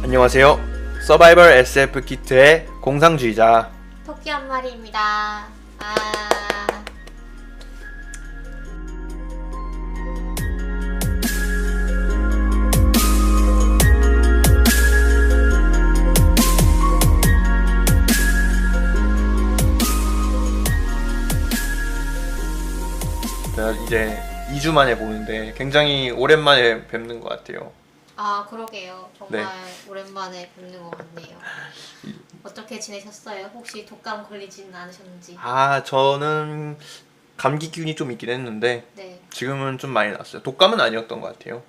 안녕하세요. 서바이벌 SF 키트의 공상주의자 토끼 한 마리입니다. 이제 2주 만에 보는데 굉장히 오랜만에 뵙는 것 같아요. 그러게요. 정말 네. 오랜만에 뵙는 것 같네요. 어떻게 지내셨어요? 혹시 독감 걸리지는 않으셨는지? 저는 감기균이 좀 있긴 했는데 네. 지금은 좀 많이 났어요. 독감은 아니었던 것 같아요.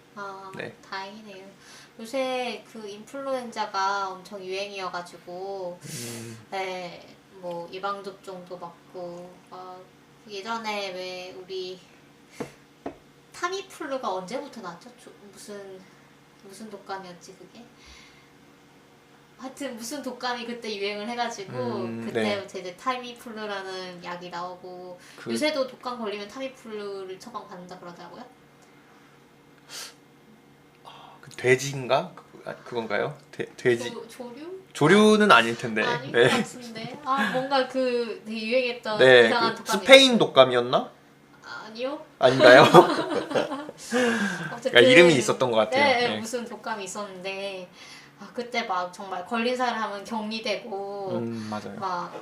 네. 다행이네요. 요새 그 인플루엔자가 엄청 유행이어가지고, 네, 뭐 예방접종도 맞고, 예전에 왜 우리 타미플루가 언제부터 났죠? 무슨 독감이었지 그게? 하여튼 무슨 독감이 그때 유행을 해가지고 그때부터 이제 타미플루라는 약이 나오고 요새도 독감 걸리면 타미플루를 처방받는다 그러더라고요. 그 돼지인가? 그건가요? 돼지? 조류? 는 아닐 텐데. 아닌 네. 것 같은데. 뭔가 그 되게 유행했던 네, 이상한 그 독감이 스페인 독감이었나? 아니요. 아닌가요? 어쨌든 이름이 있었던 것 같아요. 네, 네. 무슨 독감이 있었는데 그때 막 정말 걸린 사람은 격리되고 맞아요. 막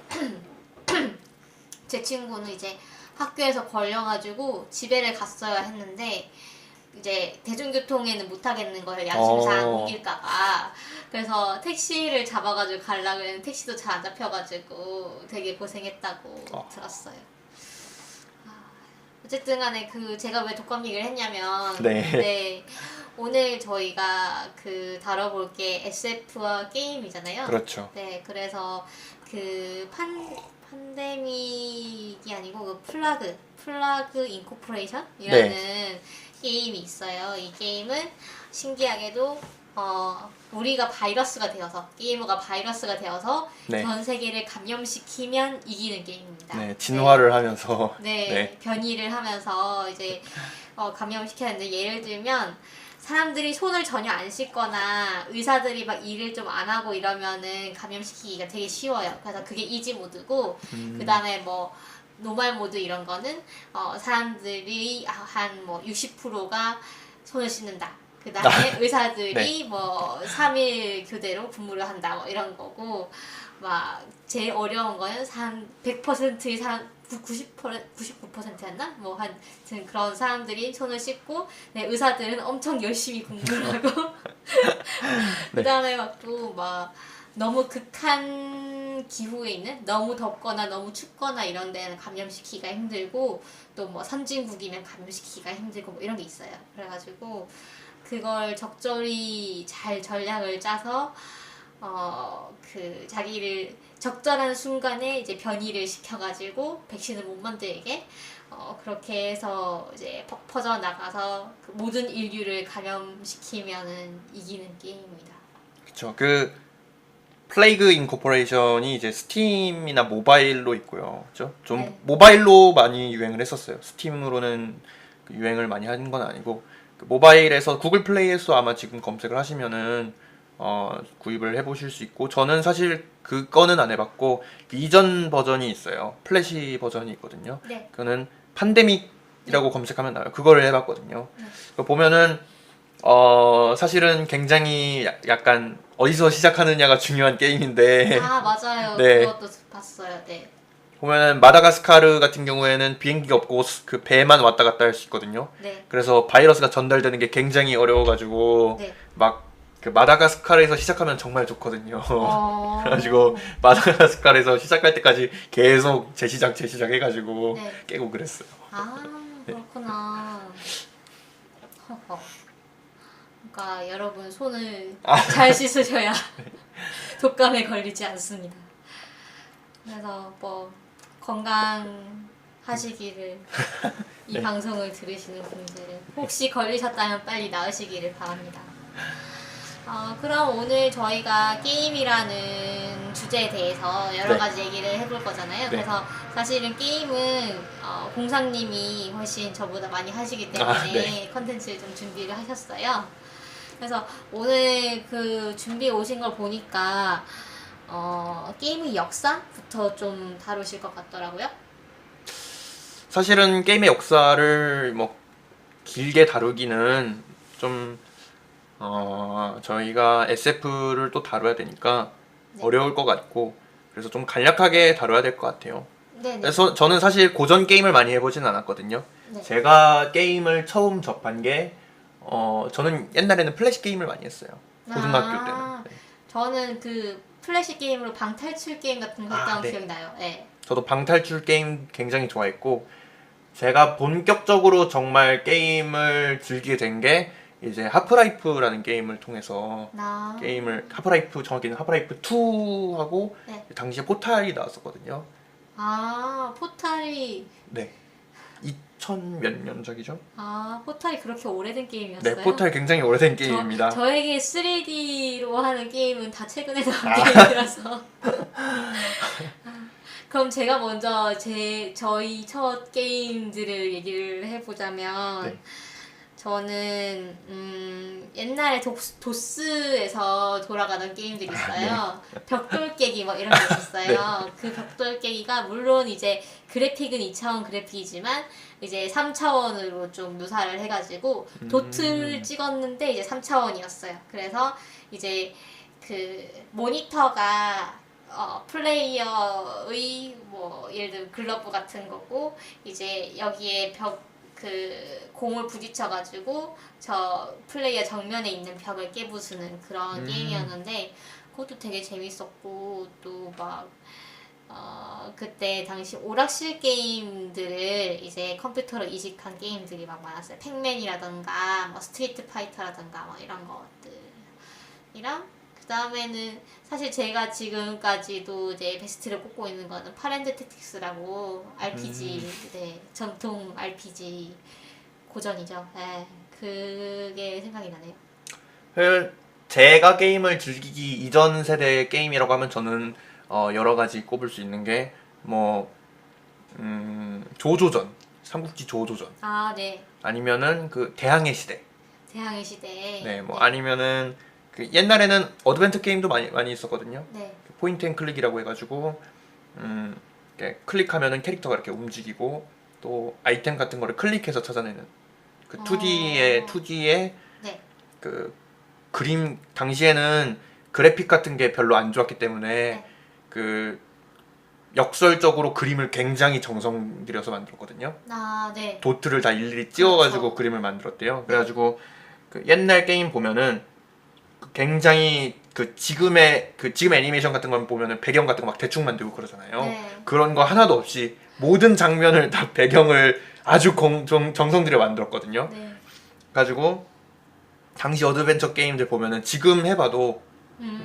제 친구는 이제 학교에서 걸려가지고 집에를 갔어야 했는데 이제 대중교통에는 못 하겠는 거예요. 양심상 옮길까봐. 그래서 택시를 잡아가지고 가려고 했는데 택시도 잘 안 잡혀가지고 되게 고생했다고 들었어요. 어쨌든 간에 제가 왜 독감 얘기를 했냐면 네, 오늘 저희가 다뤄볼 게 SF와 게임이잖아요. 그렇죠. 네, 그래서 판데믹이 아니고 플라그 인코퍼레이션이라는 게임이 있어요. 이 게임은 신기하게도 우리가 바이러스가 되어서 게이머가 바이러스가 되어서 전 세계를 감염시키면 이기는 게임입니다. 네, 진화를 하면서 변이를 하면서 이제 감염시켰는데 예를 들면 사람들이 손을 전혀 안 씻거나 의사들이 막 일을 좀 안 하고 이러면은 감염시키기가 되게 쉬워요. 그래서 그게 이지 모드고 그 다음에 뭐 노멀 모드 이런 거는 사람들이 한 뭐 60%가 손을 씻는다. 그 다음에 의사들이 뭐 3일 교대로 근무를 한다 뭐 이런 거고 막 제일 어려운 거는 한 100%의 사람 99%였나? 뭐 한 그런 사람들이 손을 씻고 의사들은 엄청 열심히 근무를 하고 그 다음에 막 또 막 너무 극한 기후에 있는 너무 덥거나 너무 춥거나 이런 데는 감염시키기가 힘들고 또 뭐 선진국이면 감염시키기가 힘들고 뭐 이런 게 있어요. 그래가지고 그걸 적절히 잘 전략을 짜서 자기를 적절한 순간에 이제 변이를 시켜가지고 백신을 못 만들게 그렇게 해서 이제 퍼져 나가서 모든 인류를 감염시키면은 이기는 게임입니다. 그렇죠. 플레이그 인코퍼레이션이 이제 스팀이나 모바일로 있고요. 그렇죠? 좀 모바일로 많이 유행을 했었어요. 스팀으로는 유행을 많이 한 건 아니고 모바일에서 구글 플레이에서 아마 지금 검색을 하시면은 구입을 해보실 수 있고 저는 사실 그거는 안 해봤고 이전 버전이 있어요. 플래시 버전이 있거든요. 그거는 판데믹이라고 검색하면 나와요. 그거를 해봤거든요. 보면은 사실은 굉장히 약간 어디서 시작하느냐가 중요한 게임인데 맞아요. 그것도 봤어요. 보면은 마다가스카르 같은 경우에는 비행기가 없고 그 배만 왔다 갔다 할 수 있거든요. 그래서 바이러스가 전달되는 게 굉장히 어려워가지고 막 마다가스카르에서 시작하면 정말 좋거든요. 그래가지고 마다가스카르에서 시작할 때까지 계속 재시작 해가지고 깨고 그랬어요. 그렇구나. 그러니까 여러분 손을 잘 씻으셔야 독감에 걸리지 않습니다. 그래서 뭐 건강하시기를 이 방송을 들으시는 분들은 혹시 걸리셨다면 빨리 나으시기를 바랍니다. 그럼 오늘 저희가 게임이라는 주제에 대해서 여러 가지 얘기를 해볼 거잖아요. 그래서 사실은 게임은 공상님이 훨씬 저보다 많이 하시기 때문에 컨텐츠를 좀 준비를 하셨어요. 그래서 오늘 그 준비해 오신 걸 보니까 게임의 역사부터 좀 다루실 것 같더라고요. 사실은 게임의 역사를 뭐 길게 다루기는 좀 저희가 SF를 또 다뤄야 되니까 네. 어려울 것 같고 그래서 좀 간략하게 다뤄야 될 것 같아요. 네네. 그래서 저는 사실 고전 게임을 많이 해보진 않았거든요. 네. 제가 게임을 처음 접한 게 저는 옛날에는 플래시 게임을 많이 했어요. 고등학교 때는. 네. 저는 그 플래시 게임으로 방탈출 게임 같은 거 했던 네. 기억이 나요. 네. 저도 방탈출 게임 굉장히 좋아했고 제가 본격적으로 정말 게임을 즐기게 된 게 이제 하프라이프라는 게임을 통해서 하프라이프 정확히는 하프라이프 2하고 네. 당시에 포탈이 나왔었거든요. 포탈이 네. 2000 몇 년작이죠? 포탈이 그렇게 오래된 게임이었어요? 네, 포탈 굉장히 오래된 게임입니다. 저에게 3D로 하는 게임은 다 최근에 나온 게임이라서. 그럼 제가 먼저 저희 첫 게임들을 얘기를 해보자면 네. 저는 옛날에 도스에서 돌아가던 게임들이 있어요. 벽돌 깨기 뭐 이런 게 있었어요. 그 벽돌 깨기가 물론 이제 그래픽은 2차원 그래픽이지만 이제 3차원으로 좀 묘사를 해가지고 도트를 찍었는데 이제 3차원이었어요. 그래서 이제 그 모니터가 플레이어의 뭐 예를 들면 글러브 같은 거고 이제 여기에 그 공을 부딪혀가지고 저 플레이어 정면에 있는 벽을 깨부수는 그런 게임이었는데 그것도 되게 재밌었고 또 막 그때 당시 오락실 게임들을 이제 컴퓨터로 이식한 게임들이 막 많았어요. 팩맨이라던가 뭐 스트리트 파이터라던가 뭐 이런 것들이랑 그 다음에는 사실 제가 지금까지도 이제 베스트를 꼽고 있는 거는 파렌드 택틱스라고 RPG, 네, 전통 RPG 고전이죠. 네, 그게 생각이 나네요. 제가 게임을 즐기기 이전 세대 게임이라고 하면 저는 여러 가지 꼽을 수 있는 게 뭐 조조전, 삼국지 조조전. 네. 아니면은 그 대항해 시대. 대항해 시대. 네, 뭐 아니면은 그 옛날에는 어드벤처 게임도 많이 있었거든요. 네. 포인트 앤 클릭이라고 해가지고 이렇게 클릭하면은 캐릭터가 이렇게 움직이고 또 아이템 같은 거를 클릭해서 찾아내는 그 2D의 네. 그 그림 당시에는 그래픽 같은 게 별로 안 좋았기 때문에 네. 그 역설적으로 그림을 굉장히 정성 들여서 만들었거든요. 네. 도트를 다 일일이 찍어가지고 그렇죠. 그림을 만들었대요. 그래가지고 그 옛날 게임 보면은 굉장히 지금 애니메이션 같은 거 보면은 배경 같은 거 막 대충 만들고 그러잖아요. 네. 그런 거 하나도 없이 모든 장면을 다 배경을 아주 정성 들여 만들었거든요. 네. 가지고 당시 어드벤처 게임들 보면은 지금 해봐도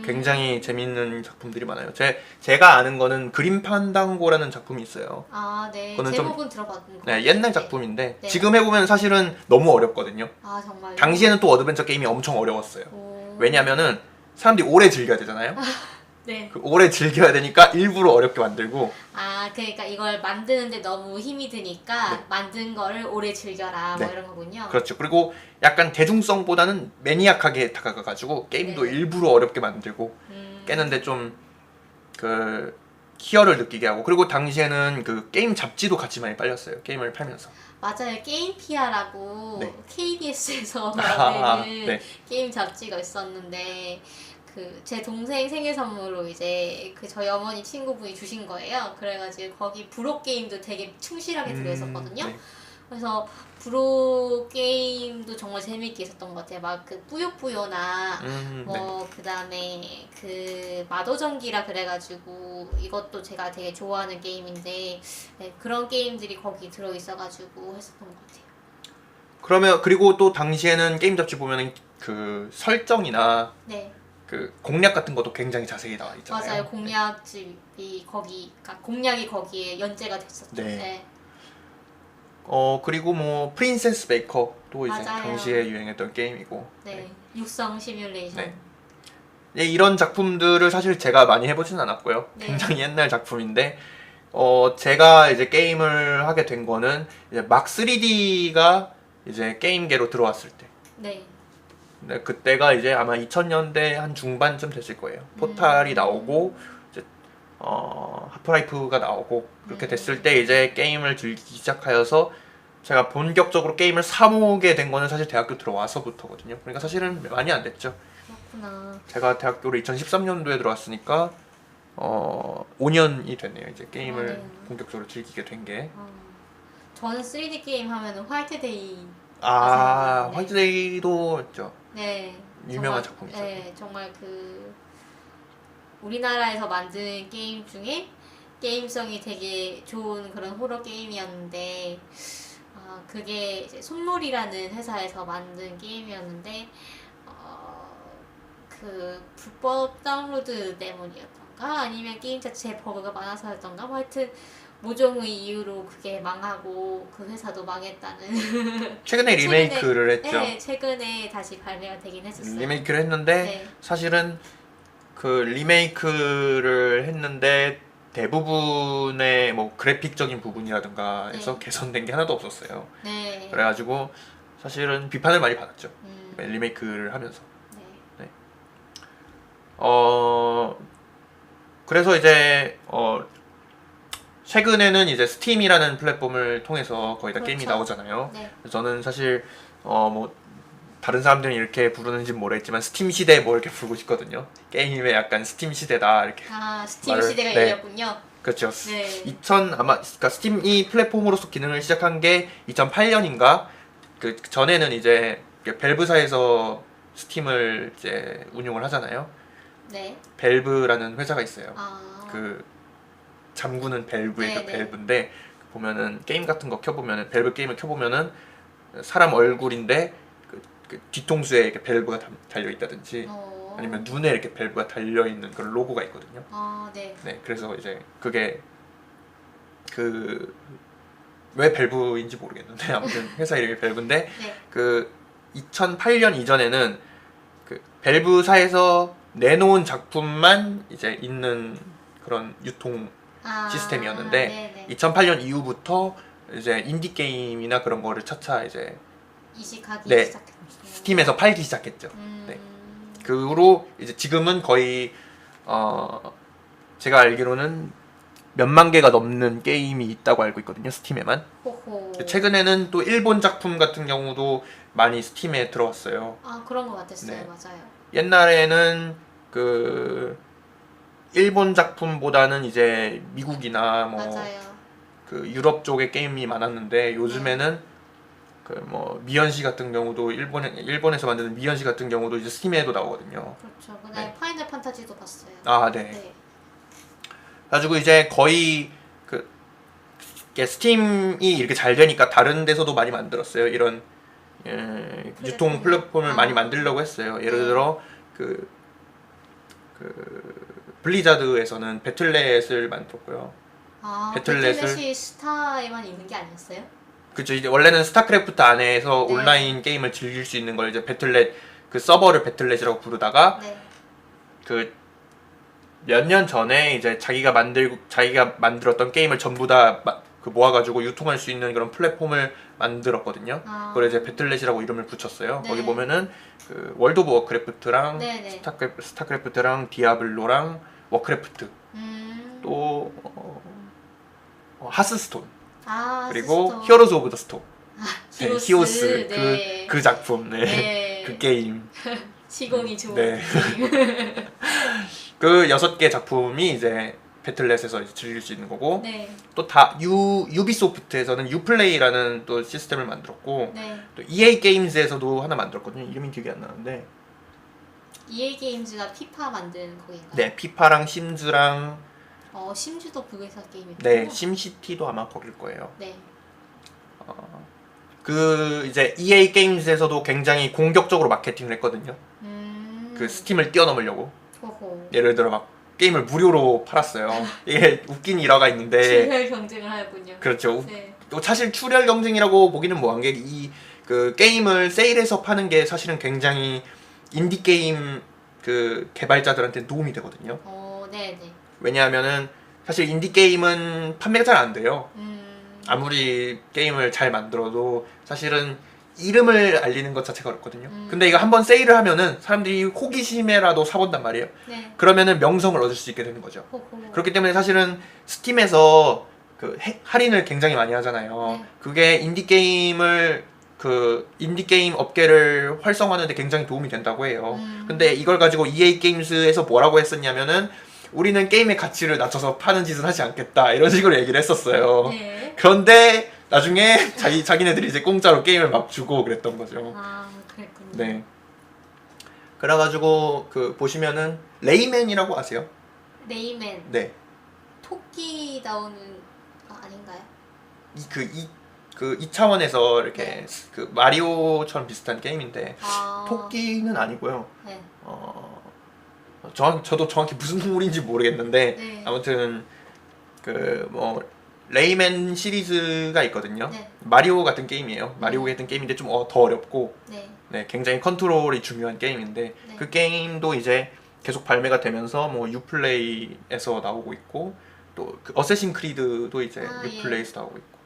굉장히 재밌는 작품들이 많아요. 제가 아는 거는 그림 판당고라는 작품이 있어요. 네. 그거는 제목은 들어봤는 거. 네, 옛날 작품인데 네. 지금 해보면 사실은 너무 어렵거든요. 정말요? 당시에는 또 어드벤처 게임이 엄청 어려웠어요. 오. 왜냐면은 사람들이 오래 즐겨야 되잖아요. 네. 오래 즐겨야 되니까 일부러 어렵게 만들고. 그러니까 이걸 만드는데 너무 힘이 드니까 네. 만든 거를 오래 즐겨라 뭐 네. 이런 거군요. 그렇죠. 그리고 약간 대중성보다는 매니악하게 다가가가지고 게임도 네. 일부러 어렵게 만들고 깨는데 좀 희열을 느끼게 하고. 그리고 당시에는 그 게임 잡지도 같이 많이 팔렸어요. 게임을 팔면서. 맞아요. 게임피아라고 네. KBS에서 네. 만드는 게임 잡지가 있었는데 제 동생 생일 선물로 이제 저희 어머니 친구분이 주신 거예요. 그래가지고 거기 부록 게임도 되게 충실하게 들어있었거든요. 네. 그래서 부록 게임도 정말 재밌게 있었던 것 같아요. 막 뿌요뿌요나 뭐 네. 그다음에 마도전기라 그래가지고 이것도 제가 되게 좋아하는 게임인데 그런 게임들이 거기 들어있어가지고 했었던 것 같아요. 그리고 또 당시에는 게임 잡지 보면은 그 설정이나 네. 그 공략 같은 것도 굉장히 자세히 나와 있잖아요. 맞아요. 공략집이 공략이 거기에 연재가 됐었죠. 네. 네. 그리고 뭐 프린세스 베이커도 이제 맞아요. 당시에 유행했던 게임이고. 네. 육성 시뮬레이션. 네. 네, 이런 작품들을 사실 제가 많이 해보진 않았고요. 네. 굉장히 옛날 작품인데 제가 이제 게임을 하게 된 거는 이제 막 3D가 이제 게임계로 들어왔을 때. 네. 근데 그때가 이제 아마 2000년대 한 중반쯤 됐을 거예요. 포탈이 나오고 이제 하프라이프가 나오고 그렇게 됐을 때 이제 게임을 즐기기 시작하여서 제가 본격적으로 게임을 사모게 된 거는 사실 대학교 들어와서부터거든요. 그러니까 사실은 많이 안 됐죠. 그렇구나. 제가 대학교를 2013년도에 들어왔으니까 5년이 됐네요. 이제 게임을 네. 본격적으로 즐기게 된 게. 저는 3D 게임 하면은 화이트데이. 아, 네. 화이트데이도 있죠. 네. 유명한 정말, 작품이죠. 네, 정말 우리나라에서 만든 게임 중에 게임성이 되게 좋은 그런 호러 게임이었는데, 그게 이제 손물이라는 회사에서 만든 게임이었는데, 그 불법 다운로드 때문이었던가 아니면 게임 자체에 버그가 많아서였던가 뭐 하여튼 모종의 이유로 그게 망하고 그 회사도 망했다는. 최근에 리메이크를 했죠. 네, 최근에 다시 발매가 되긴 했었어요. 리메이크를 했는데 네. 사실은 그 리메이크를 했는데 대부분의 뭐 그래픽적인 부분이라든가 해서 네. 개선된 게 하나도 없었어요. 네. 그래가지고 사실은 비판을 많이 받았죠. 음, 리메이크를 하면서. 네. 그래서 이제 최근에는 이제 스팀이라는 플랫폼을 통해서 거의 다 게임이 그렇죠. 나오잖아요. 네. 저는 사실 뭐 다른 사람들은 이렇게 부르는지 모르겠지만 스팀 시대 뭐 이렇게 부르고 싶거든요. 게임의 약간 스팀 시대다 이렇게. 스팀 말을- 시대가 네. 열렸군요. 그렇죠. 네. 그러니까 스팀이 플랫폼으로서 기능을 시작한 게 2008년인가. 그 전에는 이제 밸브사에서 스팀을 이제 운용을 하잖아요. 네. 밸브라는 회사가 있어요. 그 잠그는 밸브의 그 네네. 밸브인데 보면은 게임 같은 거 켜보면은 밸브 게임을 켜보면은 사람 얼굴인데 그 뒤통수에 이렇게 밸브가 달려 있다든지 아니면 눈에 이렇게 밸브가 달려 있는 그런 로고가 있거든요. 네. 네, 그래서 이제 그게 왜 밸브인지 모르겠는데 아무튼 회사 이름이 밸브인데 네. 그 2008년 이전에는 그 밸브사에서 내놓은 작품만 이제 있는 그런 유통 시스템이었는데 네네. 2008년 이후부터 이제 인디 게임이나 그런 거를 차차 이제 이식하기 네. 시작했군요. 스팀에서 팔기 시작했죠. 네. 그 후로 이제 지금은 거의 제가 알기로는 몇만 개가 넘는 게임이 있다고 알고 있거든요. 스팀에만. 호호. 최근에는 또 일본 작품 같은 경우도 많이 스팀에 들어왔어요. 그런 것 같았어요. 네. 맞아요. 옛날에는 그 일본 작품보다는 이제 미국이나 뭐 맞아요. 그 유럽 쪽의 게임이 많았는데 요즘에는 그 뭐 미연시 같은 경우도 일본에서 만드는 미연시 같은 경우도 이제 스팀에도 나오거든요. 그렇죠. 그다음에 네. 파이널 판타지도 봤어요. 네. 네. 가지고 이제 거의 스팀이 이렇게 잘 되니까 다른 데서도 많이 만들었어요. 이런 유통 플랫폼을 많이 만들려고 했어요. 예를 네. 들어 그 블리자드에서는 배틀넷을 만들었고요. 배틀넷이 스타에만 있는 게 아니었어요? 그쵸. 이제 원래는 스타크래프트 안에서 네. 온라인 게임을 즐길 수 있는 걸 이제 배틀넷 그 서버를 배틀넷이라고 부르다가 네. 그 몇 년 전에 이제 자기가 만들었던 게임을 전부 다 모아가지고 유통할 수 있는 그런 플랫폼을 만들었거든요. 그걸 이제 배틀넷이라고 이름을 붙였어요. 네. 거기 보면은 그 월드 오브 워크래프트랑 네네. 스타크래프트랑 디아블로랑 워크래프트 또 하스스톤 그리고 스스톤. 히어로즈 오브 더 스톰 히오스. 네, 그 작품 네. 그 게임 시공이 좋은 네. 게임. 그 6개 작품이 이제 배틀넷에서 이제 즐길 수 있는 거고 네. 또 다 유비소프트에서는 유플레이라는 또 시스템을 만들었고 네. 또 EA 게임즈에서도 하나 만들었거든요. 이름이 기억이 안 나는데 EA 게임즈가 피파 만든 거긴가요? 네 피파랑 심즈랑 심즈도 그 회사 게임이고. 네 심시티도 아마 거길 거예요. 네. 그 이제 EA 게임즈에서도 굉장히 공격적으로 마케팅을 했거든요. 그 스팀을 뛰어넘으려고. 호호. 예를 들어 막 게임을 무료로 팔았어요. 이게 웃긴 일화가 있는데 출혈 경쟁을 하였군요. 그렇죠. 네. 또 사실 출혈 경쟁이라고 보기는 뭐한 게 이 그 게임을 세일해서 파는 게 사실은 굉장히 인디 게임 그 개발자들한테 도움이 되거든요. 네네. 왜냐하면은 사실 인디 게임은 판매가 잘 안 돼요. 음. 아무리 게임을 잘 만들어도 사실은 이름을 알리는 것 자체가 어렵거든요. 근데 이거 한번 세일을 하면은 사람들이 호기심에라도 사본단 말이에요. 네. 그러면은 명성을 얻을 수 있게 되는 거죠. 호호. 그렇기 때문에 사실은 스팀에서 그 할인을 굉장히 많이 하잖아요. 네. 그게 인디게임 업계를 활성화하는데 굉장히 도움이 된다고 해요. 근데 이걸 가지고 EA 게임스에서 뭐라고 했었냐면은 우리는 게임의 가치를 낮춰서 파는 짓을 하지 않겠다 이런 식으로 얘기를 했었어요. 네. 그런데 나중에 자기네들이 이제 공짜로 게임을 막 주고 그랬던 거죠. 아, 그랬군요. 네. 그래가지고 그 보시면은 레이맨이라고 아세요? 레이맨. 네. 토끼 나오는 아닌가요? 이 차원에서 이렇게 네. 그 마리오처럼 비슷한 게임인데 아. 토끼는 아니고요. 네. 저도 정확히 무슨 동물인지 모르겠는데 네. 아무튼 그 뭐 레이맨 시리즈가 있거든요. 네. 마리오 같은 게임이에요. 마리오 같은 게임인데 좀 더 어렵고 네. 네, 굉장히 컨트롤이 중요한 게임인데 네. 그 게임도 이제 계속 발매가 되면서 뭐 유플레이에서 나오고 있고 또 그 어쌔신 크리드도 이제 유플레이에서 나오고 있고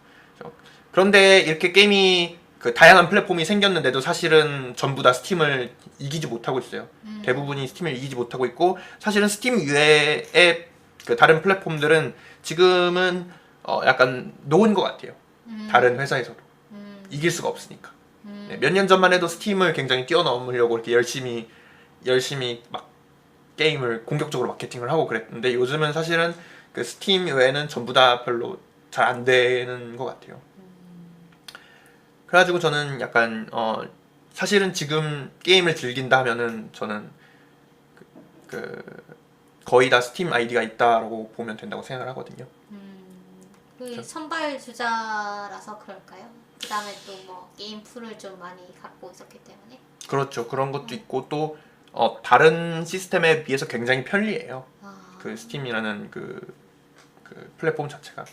그런데 이렇게 게임이 그 다양한 플랫폼이 생겼는데도 사실은 전부 다 스팀을 이기지 못하고 있어요. 대부분이 스팀을 이기지 못하고 있고 사실은 스팀 이외의 그 다른 플랫폼들은 지금은 약간 놓은 것 같아요. 다른 회사에서도 이길 수가 없으니까. 네, 몇 년 전만 해도 스팀을 굉장히 뛰어넘으려고 이렇게 열심히 막 게임을 공격적으로 마케팅을 하고 그랬는데 요즘은 사실은 그 스팀 외에는 전부 다 별로 잘 안 되는 것 같아요. 그래가지고 저는 약간 사실은 지금 게임을 즐긴다 하면은 저는 거의 다 스팀 아이디가 있다라고 보면 된다고 생각을 하거든요. 그 선발 주자라서 그럴까요? 그 다음에 또 뭐 게임 풀을 좀 많이 갖고 있었기 때문에. 그렇죠. 그런 것도 있고 또 다른 시스템에 비해서 굉장히 편리해요. 그 스팀이라는 그 플랫폼 자체가.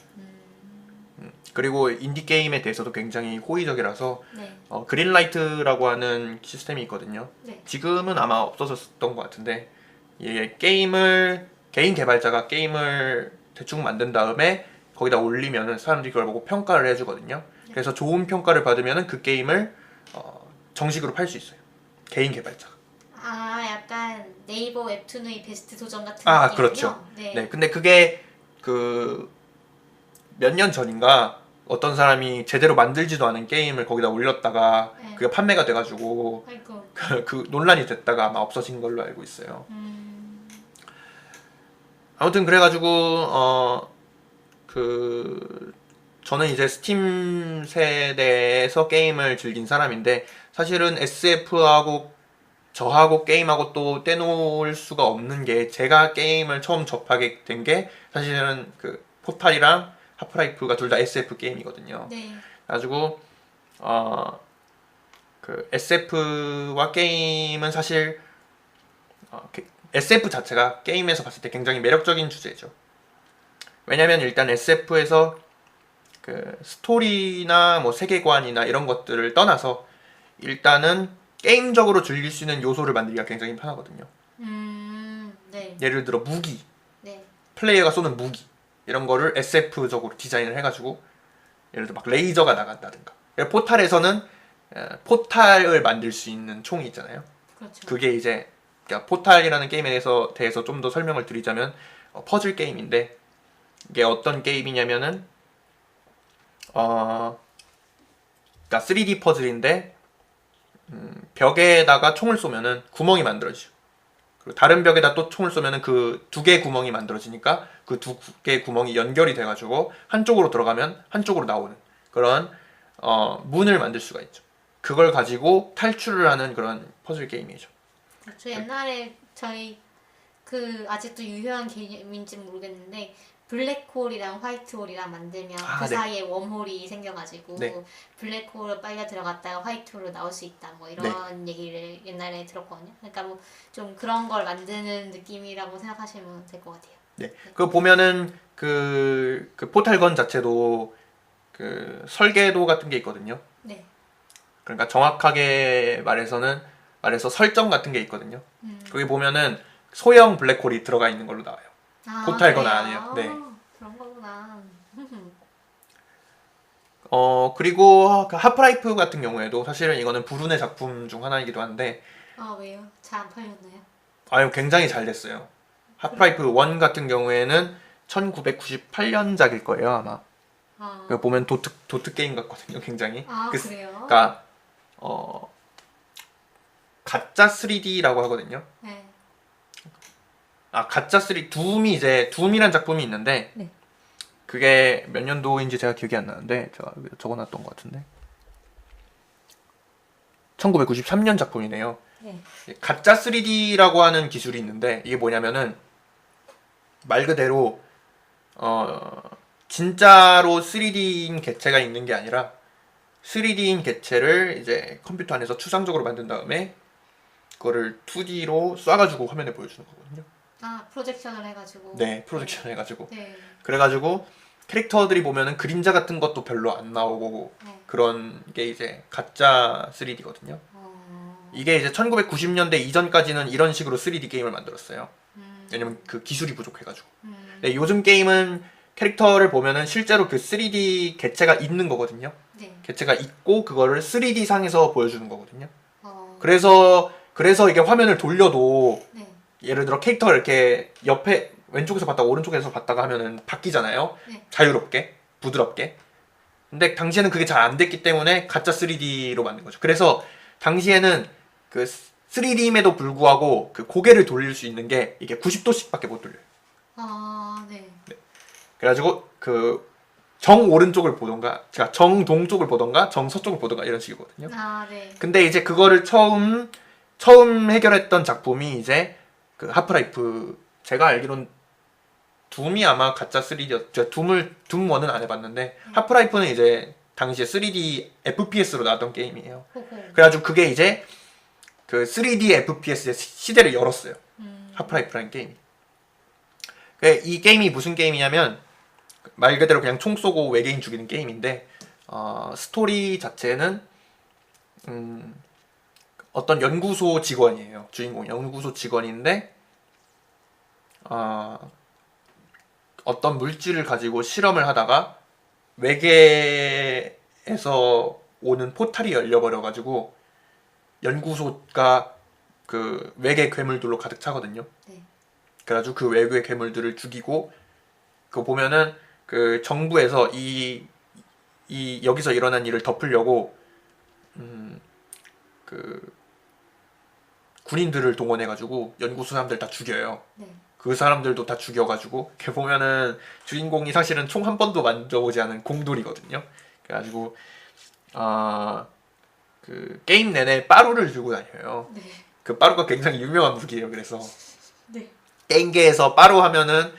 그리고 인디 게임에 대해서도 굉장히 호의적이라서 네. 그린라이트라고 하는 시스템이 있거든요. 네. 지금은 아마 없어졌던 것 같은데 이게 개인 개발자가 게임을 대충 만든 다음에 거기다 올리면은 사람들이 그걸 보고 평가를 해주거든요. 그래서 좋은 평가를 받으면은 그 게임을 정식으로 팔 수 있어요. 개인 개발자가. 아, 약간 네이버 웹툰의 베스트 도전 같은 아, 느낌이요? 그렇죠. 네. 네, 근데 그게 그 몇 년 전인가 어떤 사람이 제대로 만들지도 않은 게임을 거기다 올렸다가 네. 그게 판매가 돼가지고 아이고. 그 논란이 됐다가 아마 없어진 걸로 알고 있어요. 아무튼 그래가지고 저는 이제 스팀 세대에서 게임을 즐긴 사람인데 사실은 SF하고 저하고 게임하고 또 떼놓을 수가 없는 게 제가 게임을 처음 접하게 된 게 사실은 그 포탈이랑 하프라이프가 둘 다 SF 게임이거든요. 네. 그래가지고 그 SF와 게임은 사실 SF 자체가 게임에서 봤을 때 굉장히 매력적인 주제죠. 왜냐면 일단 SF에서 그 스토리나 뭐 세계관이나 이런 것들을 떠나서 일단은 게임적으로 즐길 수 있는 요소를 만들기가 굉장히 편하거든요. 네. 예를 들어 무기, 네. 플레이어가 쏘는 무기 이런 거를 SF적으로 디자인을 해가지고 예를 들어 막 레이저가 나간다든가. 포탈에서는 포탈을 만들 수 있는 총이 있잖아요. 그렇죠. 그게 이제 그러니까 포탈이라는 게임에 대해서 좀 더 설명을 드리자면 퍼즐 게임인데 이게 어떤 게임이냐면은 그러니까 3D 퍼즐인데 벽에다가 총을 쏘면은 구멍이 만들어지죠. 그리고 다른 벽에다 또 총을 쏘면은 그 두 개의 구멍이 만들어지니까 그 두 개의 구멍이 연결이 돼가지고 한쪽으로 들어가면 한쪽으로 나오는 그런 문을 만들 수가 있죠. 그걸 가지고 탈출을 하는 그런 퍼즐 게임이죠. 그렇죠. 옛날에 저희 그 아직도 유효한 개념인지 모르겠는데 블랙홀이랑 화이트홀이랑 만들면 그 네. 사이에 웜홀이 생겨가지고 네. 블랙홀을 빨려 들어갔다가 화이트홀로 나올 수 있다 뭐 이런 얘기를 옛날에 들었거든요. 그러니까 뭐 좀 그런 걸 만드는 느낌이라고 생각하시면 될 것 같아요. 네. 그 보면은 그 포탈건 자체도 그 설계도 같은 게 있거든요. 네. 그러니까 정확하게 말해서 설정 같은 게 있거든요. 거기 보면은 소형 블랙홀이 들어가 있는 걸로 나와요. 아, 포탈건 그래요? 아니에요. 네. 그런 거구나. 그리고 그 하프라이프 같은 경우에도 사실은 이거는 불운의 작품 중 하나이기도 한데 아 왜요? 잘 안 팔렸나요? 아유 굉장히 잘 됐어요. 하프라이프 1 같은 경우에는 1998년작일 거예요 아마. 아, 그 보면 도트 게임 같거든요 굉장히. 아 그, 그래요? 그러니까 가짜 3D라고 하거든요. 네. 아 가짜 3D 둠이 이제 둠이란 작품이 있는데 네. 그게 몇 년도인지 제가 기억이 안 나는데 제가 여기 적어놨던 것 같은데 1993년 작품이네요. 네. 가짜 3D라고 하는 기술이 있는데 이게 뭐냐면은 말 그대로 진짜로 3D인 개체가 있는 게 아니라 3D인 개체를 이제 컴퓨터 안에서 추상적으로 만든 다음에 그거를 2D로 쏴가지고 화면에 보여주는 거거든요. 아 프로젝션을 해가지고. 네, 프로젝션 해가지고. 네. 그래가지고 캐릭터들이 보면은 그림자 같은 것도 별로 안 나오고 네. 그런 게 이제 가짜 3D거든요. 어... 이게 이제 1990년대 이전까지는 이런 식으로 3D 게임을 만들었어요. 왜냐면 그 기술이 부족해가지고. 근데 요즘 게임은 캐릭터를 보면은 실제로 그 3D 개체가 있는 거거든요. 네. 개체가 있고 그거를 3D 상에서 보여주는 거거든요. 어... 그래서 이게 화면을 돌려도 네. 예를 들어 캐릭터를 이렇게 옆에 왼쪽에서 봤다가 오른쪽에서 봤다가 하면은 바뀌잖아요. 네. 자유롭게, 부드럽게. 근데 당시에는 그게 잘 안 됐기 때문에 가짜 3D로 만든 거죠. 그래서 당시에는 그 3D임에도 불구하고 그 고개를 돌릴 수 있는 게 이게 90도씩밖에 못 돌려요. 아 네. 그래가지고 그 정 오른쪽을 보던가, 제가 정 동쪽을 보던가, 정 서쪽을 보던가 이런 식이거든요. 아 네. 근데 이제 그거를 처음 해결했던 작품이 이제 그 하프라이프. 제가 알기론 둠이 아마 가짜 3D였. 제가 둠 1은 안 해봤는데 하프라이프는 이제 당시에 3D FPS로 나왔던 게임이에요. 호호. 그래가지고 그게 이제 그 3D FPS의 시대를 열었어요. 하프라이프라는 게임이. 이 게임이 무슨 게임이냐면 말 그대로 그냥 총 쏘고 외계인 죽이는 게임인데 스토리 자체는 어떤 연구소 직원이에요. 주인공 연구소 직원인데 어떤 물질을 가지고 실험을 하다가 외계에서 오는 포탈이 열려버려가지고 연구소가 그 외계 괴물들로 가득 차거든요. 네. 그래가지고 그 외계 괴물들을 죽이고 그거 보면은 그 정부에서 이 여기서 일어난 일을 덮으려고 그 군인들을 동원해가지고 연구소 사람들 다 죽여요. 네. 그 사람들도 다 죽여가지고 걔 보면은 주인공이 사실은 총 한 번도 만져보지 않은 공돌이거든요. 그래가지고 그 게임 내내 빠루를 들고 다녀요. 네. 그 빠루가 굉장히 유명한 무기예요. 그래서 네. 게임계에서 빠루 하면은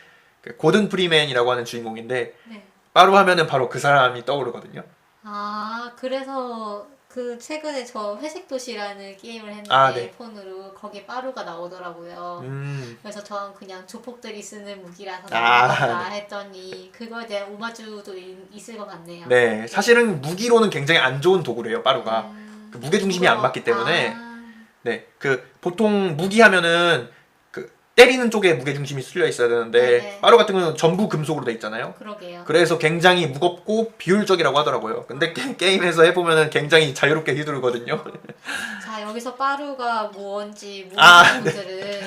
그 고든 프리맨이라고 하는 주인공인데 네. 빠루 하면은 바로 그 사람이 떠오르거든요. 아 그래서 그 최근에 저 회색 도시라는 게임을 했는데 아, 네. 폰으로 거기에 빠루가 나오더라고요. 그래서 저는 그냥 조폭들이 쓰는 무기라서 아, 나오겠다 했더니 그거에 대한 오마주도 있을 것 같네요. 네, 사실은 무기로는 굉장히 안 좋은 도구래요. 빠루가 그 무게 중심이 안 맞기 때문에. 네, 그 보통 무기 하면은 그 때리는 쪽에 무게 중심이 실려 있어야 되는데 네네. 빠루 같은 경우는 전부 금속으로 돼 있잖아요. 그러게요. 그래서 굉장히 무겁고 비효율적이라고 하더라고요. 근데 게임에서 해보면은 굉장히 자유롭게 휘두르거든요. 자 여기서 빠루가 뭔지 아, 모르는 분들은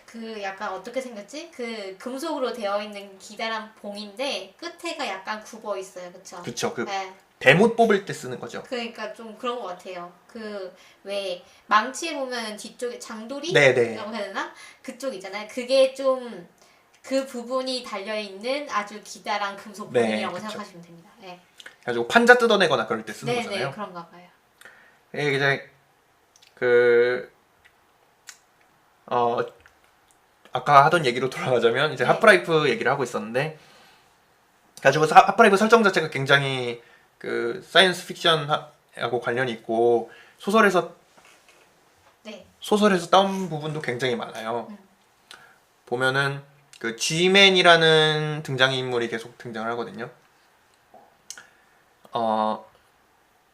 그 약간 어떻게 생겼지? 그 금속으로 되어 있는 기다란 봉인데 끝에가 약간 굽어 있어요, 그렇죠? 그쵸. 그 네. 대못 뽑을 때 쓰는 거죠. 그러니까 좀 그런 것 같아요. 그 왜 망치에 보면 뒤쪽에 장도리라고 네네. 해야 되나? 그쪽 있잖아요. 그게 좀 그 부분이 달려 있는 아주 기다란 금속 네, 봉이라고 그쵸. 생각하시면 됩니다. 네, 그래가지고 판자 뜯어내거나 그럴 때 쓰는 네, 거잖아요. 네, 그런가 봐요. 이게 이제 그 아까 하던 얘기로 돌아가자면 이제 네. 하프라이프 얘기를 하고 있었는데 가지고 하프라이프 설정 자체가 굉장히 그 사이언스 픽션하고 관련이 있고 네, 소설에서 따온 부분도 굉장히 많아요. 보면은 그 G맨이라는 등장인물이 계속 등장을 하거든요.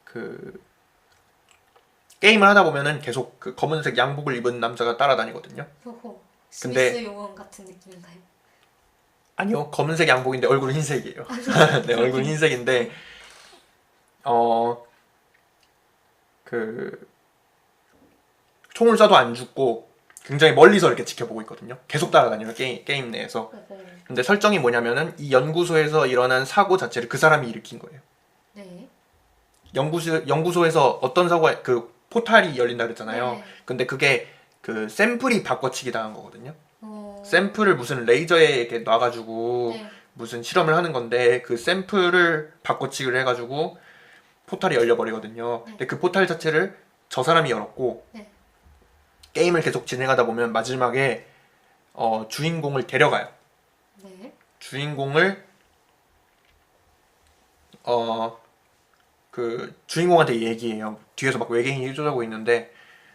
그 게임을 하다 보면은 계속 그 검은색 양복을 입은 남자가 따라다니거든요. 호호. 근데- 스미스 요원 같은 느낌인가요? 아니요, 검은색 양복인데 얼굴은 흰색이에요. 네, 얼굴은 흰색인데 그 총을 쏴도 안 죽고 굉장히 멀리서 이렇게 지켜보고 있거든요. 계속 따라다니는 게임 내에서. 근데 설정이 뭐냐면은 이 연구소에서 일어난 사고 자체를 그 사람이 일으킨 거예요. 네. 연구소에서 어떤 사고가 그 포탈이 열린다 그랬잖아요. 네. 근데 그게 그 샘플이 바꿔치기 당한 거거든요. 어. 샘플을 무슨 레이저에 이렇게 놔가지고 네. 무슨 실험을 하는 건데 그 샘플을 바꿔치기를 해가지고 포탈이 열려버리거든요. 근데 그 포탈 자체를 저 사람이 열었고 네. 게임을 계속 진행하다 보면 마지막에 주인공을 데려가요. 네. 주인공을 그 주인공한테 얘기해요. 뒤에서 막 외계인이 일조하고 있는데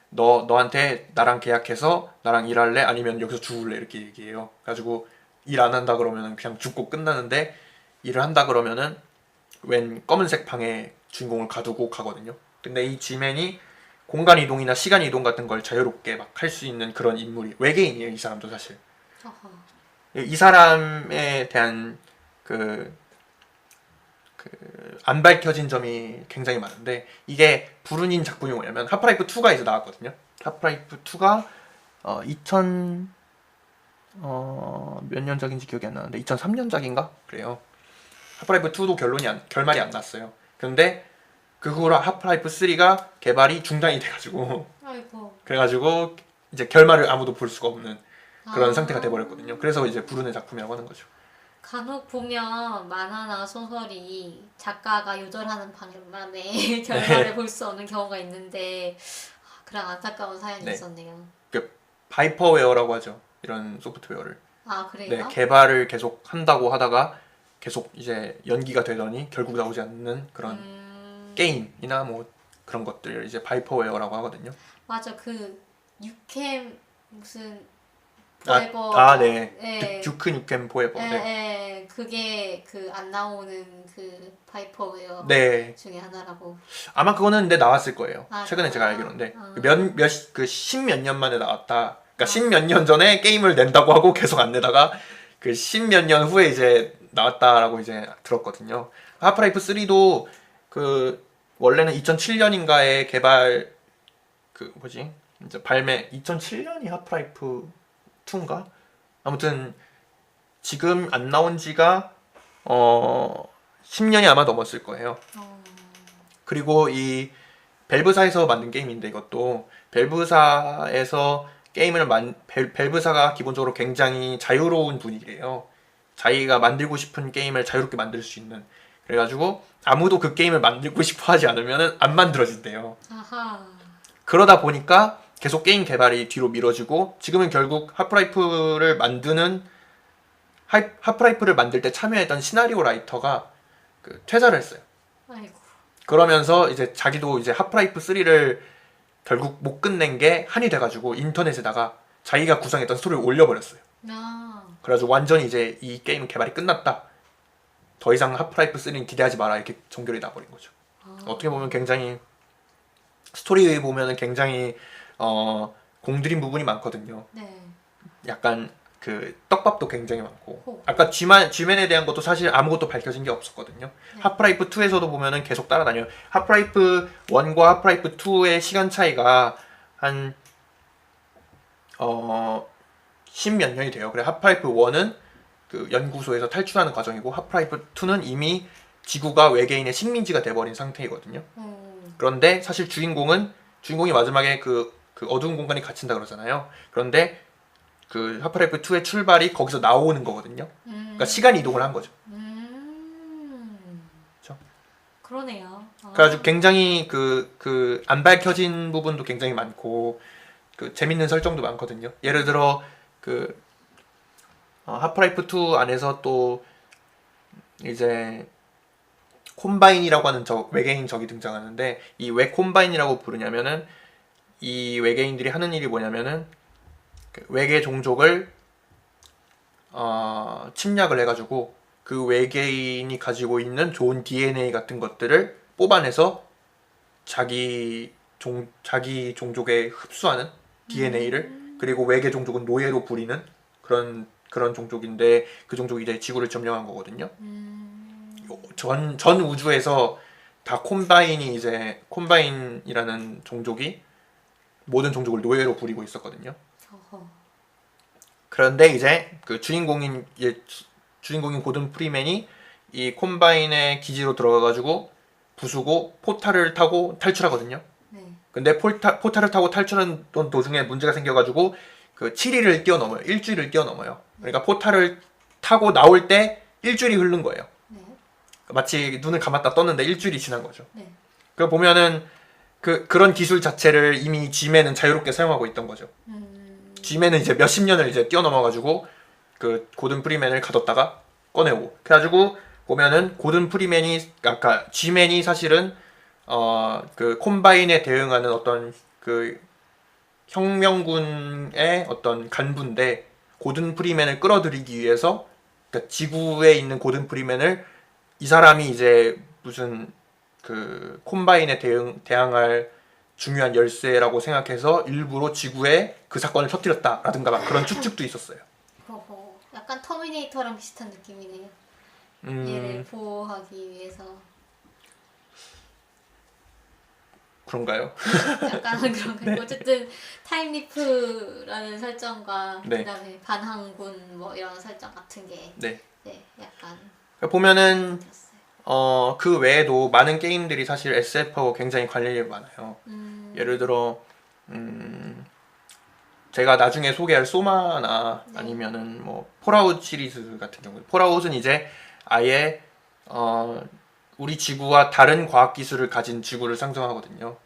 너한테 나랑 계약해서 나랑 일할래? 아니면 여기서 죽을래? 이렇게 얘기해요. 그래가지고 일 안 한다 그러면은 그냥 죽고 끝나는데 일을 한다 그러면은 웬 검은색 방에 주인공을 가두고 가거든요. 근데 이 G맨이 공간 이동이나 시간 이동 같은 걸 자유롭게 막 할 수 있는 그런 인물이 외계인이에요. 이 사람도 사실. 어허. 이 사람에 대한 안 밝혀진 점이 굉장히 많은데 이게 불운인 작품이 뭐냐면 하프라이프 2가 이제 나왔거든요. 하프라이프 2가 2000 몇 년작인지 기억이 안 나는데 2003년작인가 그래요. 하프라이프 2도 결말이 안 났어요. 근데 그 후로 하프라이프 3가 개발이 중단이 돼가지고 아이고. 그래가지고 이제 결말을 아무도 볼 수가 없는 그런 아. 상태가 돼버렸거든요. 그래서 이제 불운의 작품이라고 하는 거죠. 간혹 보면 만화나 소설이 작가가 요절하는 방향만에 결말을 볼 수 없는 경우가 있는데 그런 안타까운 사연이 네. 있었네요. 바이퍼웨어라고 하죠. 이런 소프트웨어를. 아 그래요? 네, 개발을 계속 한다고 하다가 계속 이제 연기가 되더니 결국 나오지 않는 그런 게임이나 뭐 그런 것들 이제 바이퍼웨어라고 하거든요. 맞아 그 유캠 무슨 아, 포에버 네. 예. 듀크 뉴kem 포에버. 예, 네. 예, 그게 그 안 나오는 그 바이퍼웨어 네. 중에 하나라고. 아마 그거는 근데 나왔을 거예요. 아, 최근에 제가 아, 알기로인데 아. 그 십몇 년 만에 나왔다. 그러니까 십몇 년 전에 게임을 낸다고 하고 계속 안 내다가 그 십몇 년 후에 이제 나왔다라고 이제 들었거든요. 하프라이프 3도 그 원래는 2007년인가에 개발 그 뭐지? 이제 발매 2007년이 하프라이프 2인가? 아무튼 지금 안 나온 지가 10년이 아마 넘었을 거예요. 그리고 이 벨브사에서 만든 게임인데 이것도 벨브사에서 벨브사가 기본적으로 굉장히 자유로운 분위기래요. 자기가 만들고 싶은 게임을 자유롭게 만들 수 있는. 그래가지고 아무도 그 게임을 만들고 싶어 하지 않으면 안 만들어진대요. 아하. 그러다 보니까 계속 게임 개발이 뒤로 미뤄지고 지금은 결국 하프라이프를 만들 때 참여했던 시나리오 라이터가 퇴사를 했어요. 아이고. 그러면서 이제 자기도 이제 하프라이프 3를 결국 못 끝낸 게 한이 돼가지고 인터넷에다가 자기가 구성했던 스토리를 올려버렸어요. 아. 그래가지고 완전히 이제 이 게임 개발이 끝났다. 더 이상 하프라이프 3는 기대하지 마라 이렇게 종결이 나버린 거죠. 어떻게 보면 굉장히 스토리 보면은 굉장히 공들인 부분이 많거든요. 네. 약간 그 떡밥도 굉장히 많고 호. 아까 G맨에 대한 것도 사실 아무것도 밝혀진 게 없었거든요. 네. 하프라이프 2에서도 보면은 계속 따라다녀요. 하프라이프 1과 하프라이프 2의 시간 차이가 한 10몇 년이 돼요. 그래 하프라이프 1은 그 연구소에서 탈출하는 과정이고 하프라이프 2는 이미 지구가 외계인의 식민지가 돼버린 상태이거든요. 그런데 사실 주인공이 마지막에 그 어두운 공간에 갇힌다 그러잖아요. 그런데 그 하프라이프 2의 출발이 거기서 나오는 거거든요. 그러니까 시간 이동을 한 거죠. 그렇죠? 그러네요. 그래가지고 굉장히 안 밝혀진 부분도 굉장히 많고 그 재밌는 설정도 많거든요. 예를 들어 그 하프라이프 2 안에서 또 이제 콤바인이라고 하는 외계인 적이 등장하는데 이 왜 콤바인이라고 부르냐면은 이 외계인들이 하는 일이 뭐냐면은 그 외계 종족을 침략을 해가지고 그 외계인이 가지고 있는 좋은 DNA 같은 것들을 뽑아내서 자기 종족에 흡수하는 DNA를 그리고 외계 종족은 노예로 부리는 그런 종족인데 그 종족이 이제 지구를 점령한 거거든요. 전 우주에서 다 콤바인이라는 종족이 모든 종족을 노예로 부리고 있었거든요. 어허. 그런데 이제 그 주인공인 고든 프리맨이 이 콤바인의 기지로 들어가가지고 부수고 포탈을 타고 탈출하거든요. 네. 근데 포탈을 타고 탈출하는 도중에 문제가 생겨가지고 그 7일을 뛰어넘어요. 일주일을 뛰어넘어요. 그러니까 포탈을 타고 나올 때 일주일이 흐른 거예요. 네. 마치 눈을 감았다 떴는데 일주일이 지난 거죠. 네. 그 보면은 그런 기술 자체를 이미 G맨은 자유롭게 사용하고 있던 거죠. G맨은 이제 몇십 년을 이제 뛰어넘어가지고 그 고든 프리맨을 가뒀다가 꺼내고 그래가지고 보면은 고든 프리맨이 아까 G맨이 사실은 그 콤바인에 대응하는 어떤 그 혁명군의 어떤 간부인데 고든 프리맨을 끌어들이기 위해서 그러니까 지구에 있는 고든 프리맨을 이 사람이 이제 무슨 그 콤바인에 대항할 중요한 열쇠라고 생각해서 일부러 지구에 그 사건을 터뜨렸다라든가 막 그런 추측도 있었어요. 허허. 약간 터미네이터랑 비슷한 느낌이네요. 음. 얘를 보호하기 위해서. 그런가요? 약간 그런 어쨌든 타임리프라는 설정과 네. 그다음에 반항군 뭐 이런 설정 같은 게 네. 네, 약간 보면은 들었어요. 그 외에도 많은 게임들이 사실 SF하고 굉장히 관련이 많아요. 예를 들어 제가 나중에 소개할 소마나 네. 아니면은 뭐 폴아웃 시리즈 같은 경우 폴아웃은 이제 아예 우리 지구와 다른 과학 기술을 가진 지구를 상정하거든요.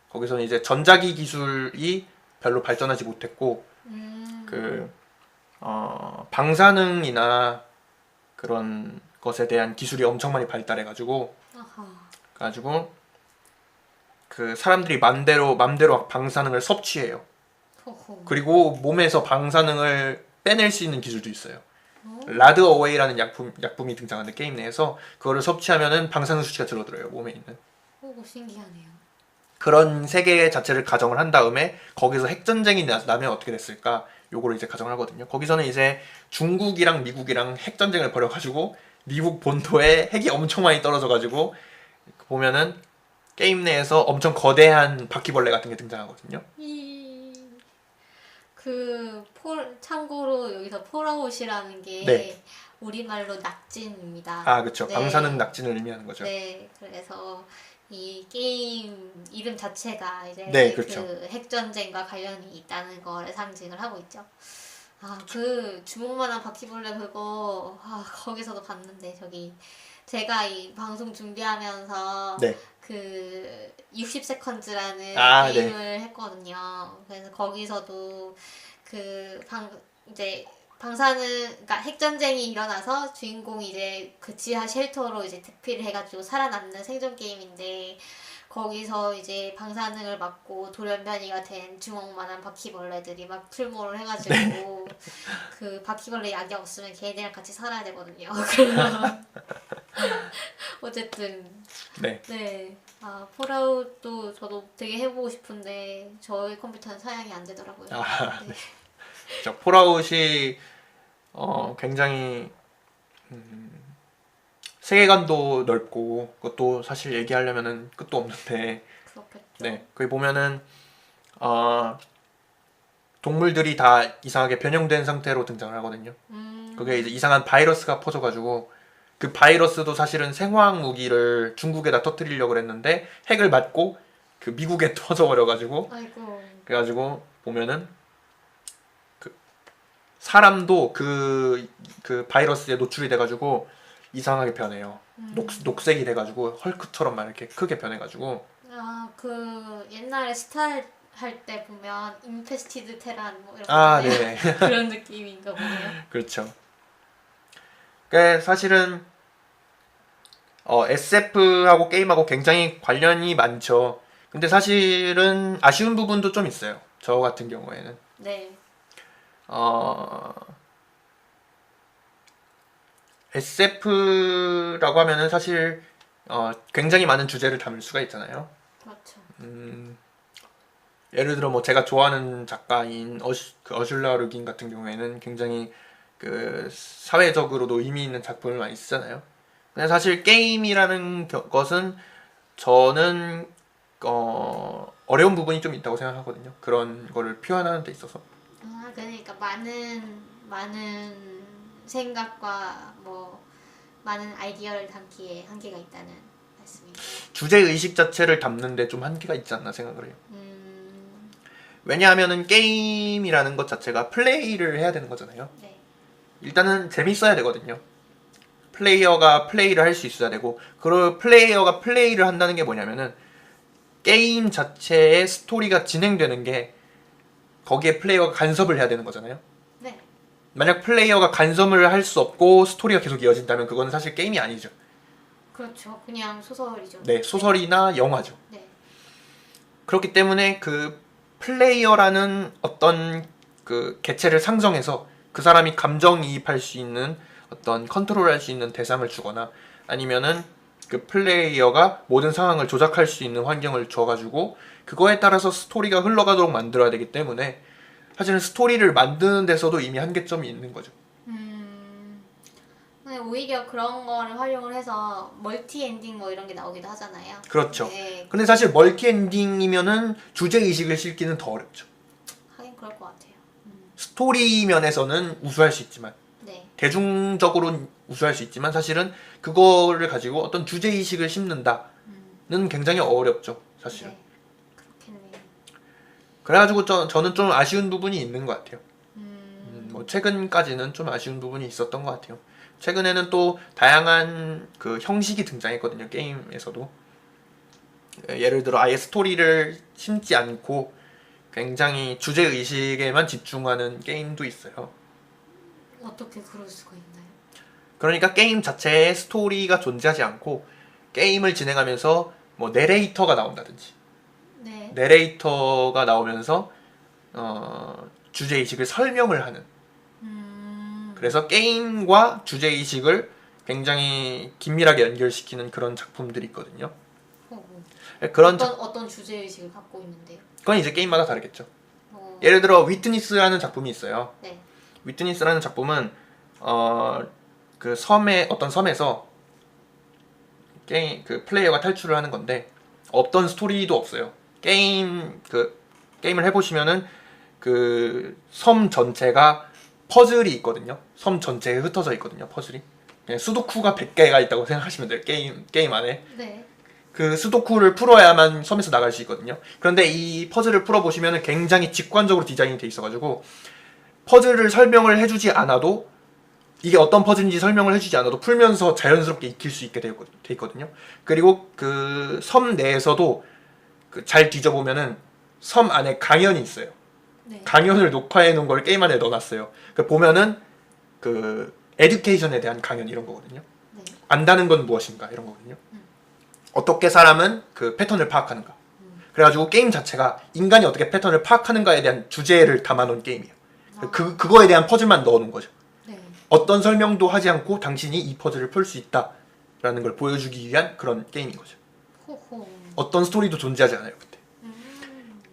거기서는 이제 전자기 기술이 별로 발전하지 못했고 그 방사능이나 그런 것에 대한 기술이 엄청 많이 발달해가지고 아하. 그 사람들이 맘대로 방사능을 섭취해요. 호호. 그리고 몸에서 방사능을 빼낼 수 있는 기술도 있어요. 라드 어웨이라는 약품이 등장하는데 게임 내에서 그거를 섭취하면은 방사능 수치가 줄어들어요. 몸에 있는. 오, 신기하네요. 그런 세계 자체를 가정을 한 다음에 거기서 핵전쟁이 나면 어떻게 됐을까? 요거를 이제 가정을 하거든요. 거기서는 이제 중국이랑 미국이랑 핵전쟁을 벌여가지고 미국 본토에 핵이 엄청 많이 떨어져가지고 보면은 게임 내에서 엄청 거대한 바퀴벌레 같은 게 등장하거든요. 참고로 여기서 폴아웃이라는 게 네. 우리말로 낙진입니다. 아, 그렇죠. 네. 방사능 낙진을 의미하는 거죠. 네, 그래서 이 게임 이름 자체가 이제 네, 그렇죠. 그 핵전쟁과 관련이 있다는 거를 상징을 하고 있죠. 아, 그 주먹만한 바퀴벌레 그거 거기서도 봤는데 저기 제가 이 방송 준비하면서 네. 그 60세컨즈라는 아, 게임을 했거든요. 그래서 거기서도 이제 그러니까 핵전쟁이 일어나서 주인공이 이제 그 지하 쉘터로 이제 대피를 해가지고 살아남는 생존 게임인데 거기서 이제 방사능을 맞고 돌연변이가 된 주먹만한 바퀴벌레들이 막 출몰을 해가지고 그 바퀴벌레 약이 없으면 걔네랑 같이 살아야 되거든요. 그래서 어쨌든 네. 폴아웃도 저도 되게 해보고 싶은데 저희 컴퓨터는 사양이 안 되더라고요. 네. 저 폴아웃이 굉장히 세계관도 넓고 그것도 사실 얘기하려면은 끝도 없는데 그렇겠죠. 네. 거기 보면은 동물들이 다 이상하게 변형된 상태로 등장을 하거든요. 그게 이제 이상한 바이러스가 퍼져가지고 그 바이러스도 사실은 생화학 무기를 중국에다 터뜨리려고 했는데 핵을 맞고 그 미국에 터져버려가지고 아이고. 그래가지고 보면은 그 사람도 그 바이러스에 노출이 돼가지고 이상하게 변해요. 녹색이 돼가지고 헐크처럼 막 이렇게 크게 변해가지고 그 옛날에 스타 할 때 보면 인페스티드 테란 뭐 이런 네. 그런 느낌인가 보네요. 그렇죠. 그러니까 사실은 SF하고 게임하고 굉장히 관련이 많죠. 근데 사실은 아쉬운 부분도 좀 있어요. 저 같은 경우에는. 네. SF라고 하면은 사실 굉장히 많은 주제를 담을 수가 있잖아요. 그렇죠. 예를 들어 뭐 제가 좋아하는 작가인 어슐라 르긴 같은 경우에는 굉장히 그 사회적으로도 의미 있는 작품을 많이 쓰잖아요. 근데 사실 게임이라는 것은 저는 어려운 부분이 좀 있다고 생각하거든요. 그런 거를 표현하는 데 있어서. 아, 그러니까 많은 생각과 뭐 많은 아이디어를 담기에 한계가 있다는 말씀이죠. 주제 의식 자체를 담는데 좀 한계가 있지 않나 생각을 해요. 왜냐하면은 게임이라는 것 자체가 플레이를 해야 되는 거잖아요. 네. 일단은 재밌어야 되거든요. 플레이어가 플레이를 할 수 있어야 되고, 그 플레이어가 플레이를 한다는 게 뭐냐면은 게임 자체의 스토리가 진행되는 게 거기에 플레이어가 간섭을 해야 되는 거잖아요. 네. 만약 플레이어가 간섭을 할 수 없고 스토리가 계속 이어진다면 그건 사실 게임이 아니죠. 그렇죠. 그냥 소설이죠. 네, 소설이나 영화죠. 네. 그렇기 때문에 그 플레이어라는 어떤 그 개체를 상정해서 그 사람이 감정이입할 수 있는 어떤 컨트롤할 수 있는 대상을 주거나 아니면은 그 플레이어가 모든 상황을 조작할 수 있는 환경을 줘가지고 그거에 따라서 스토리가 흘러가도록 만들어야 되기 때문에 사실은 스토리를 만드는 데서도 이미 한계점이 있는 거죠. 네, 오히려 그런 거를 활용을 해서 멀티 엔딩 뭐 이런 게 나오기도 하잖아요. 그렇죠. 네. 근데 사실 멀티 엔딩이면은 주제 의식을 싣기는 더 어렵죠. 하긴 그럴 것 같아요. 스토리 면에서는 우수할 수 있지만 네. 대중적으로는 우수할 수 있지만 사실은 그거를 가지고 어떤 주제 의식을 심는다는 굉장히 어렵죠. 사실은. 네. 그렇겠네요. 그래가지고 저는 좀 아쉬운 부분이 있는 것 같아요. 뭐 최근까지는 좀 아쉬운 부분이 있었던 것 같아요. 최근에는 또 다양한 그 형식이 등장했거든요. 게임에서도. 예를 들어 아예 스토리를 심지 않고 굉장히 주제 의식에만 집중하는 게임도 있어요. 어떻게 그럴 수가 있나요? 그러니까 게임 자체에 스토리가 존재하지 않고 게임을 진행하면서 뭐 내레이터가 나온다든지 네. 내레이터가 나오면서 주제의식을 설명을 하는 그래서 게임과 주제의식을 굉장히 긴밀하게 연결시키는 그런 작품들이 있거든요. 그런 어떤 주제 의식을 갖고 있는데요? 그건 이제 게임마다 다르겠죠. 예를 들어 위트니스라는 작품이 있어요. 네. 위트니스라는 작품은 그 어떤 섬에서 그 플레이어가 탈출을 하는 건데 어떤 스토리도 없어요. 게임을 해보시면은 그 섬 전체가 퍼즐이 있거든요. 섬 전체에 흩어져 있거든요. 퍼즐이. 그냥 수도쿠가 100개가 있다고 생각하시면 돼요. 게임 안에. 네. 그 수도쿠를 풀어야만 섬에서 나갈 수 있거든요. 그런데 이 퍼즐을 풀어보시면은 굉장히 직관적으로 디자인이 돼 있어가지고 퍼즐을 설명을 해주지 않아도 이게 어떤 퍼즐인지 설명을 해주지 않아도 풀면서 자연스럽게 익힐 수 있게 돼 있거든요. 그리고 그 섬 내에서도 잘 뒤져보면은 섬 안에 강연이 있어요. 네. 강연을 녹화해 놓은 걸 게임 안에 넣어놨어요. 보면은 그 에듀케이션에 대한 강연 이런 거거든요. 네. 안다는 건 무엇인가 이런 거거든요. 어떻게 사람은 그 패턴을 파악하는가. 그래가지고 게임 자체가 인간이 어떻게 패턴을 파악하는가에 대한 주제를 담아놓은 게임이에요. 그거에 대한 퍼즐만 넣어놓은 거죠. 네. 어떤 설명도 하지 않고 당신이 이 퍼즐을 풀 수 있다라는 걸 보여주기 위한 그런 게임인 거죠. 호호. 어떤 스토리도 존재하지 않아요 그때.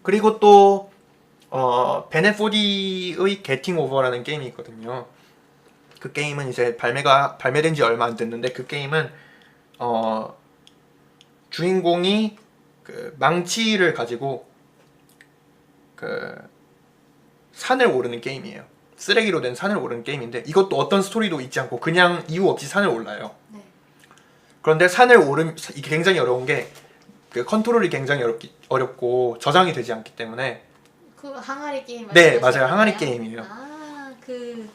그리고 또 베네포디의 게팅 오버라는 게임이 있거든요. 그 게임은 이제 발매된 지 얼마 안 됐는데 그 게임은 주인공이 그 망치를 가지고 그 산을 오르는 게임이에요. 쓰레기로 된 산을 오르는 게임인데 이것도 어떤 스토리도 있지 않고 그냥 이유 없이 산을 올라요. 네. 그런데 이게 굉장히 어려운 게 그 컨트롤이 굉장히 어렵고 저장이 되지 않기 때문에 그 항아리 게임 네, 말씀하시는 맞아요. 항아리 거예요? 게임이에요. 아, 그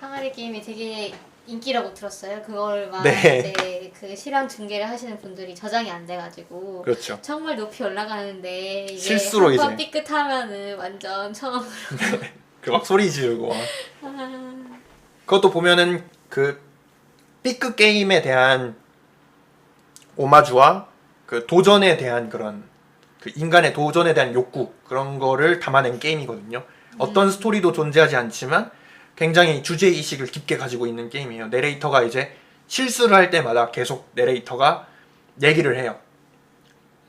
항아리 게임이 되게 인기라고 들었어요. 그걸 막 네. 이제 그 실황 중계를 하시는 분들이 저장이 안 돼가지고 그렇죠. 정말 높이 올라가는데 이게 실수로 한번 이제. 삐끗하면은 완전 처음. 그 막 소리 지르고 아, 그것도 보면은 그 B급 게임에 대한 오마주와 그 도전에 대한 그런 그 인간의 도전에 대한 욕구 그런 거를 담아낸 게임이거든요. 어떤 스토리도 존재하지 않지만 굉장히 주제 의식을 깊게 가지고 있는 게임이에요. 내레이터가 이제 실수를 할 때마다 계속 내레이터가 얘기를 해요.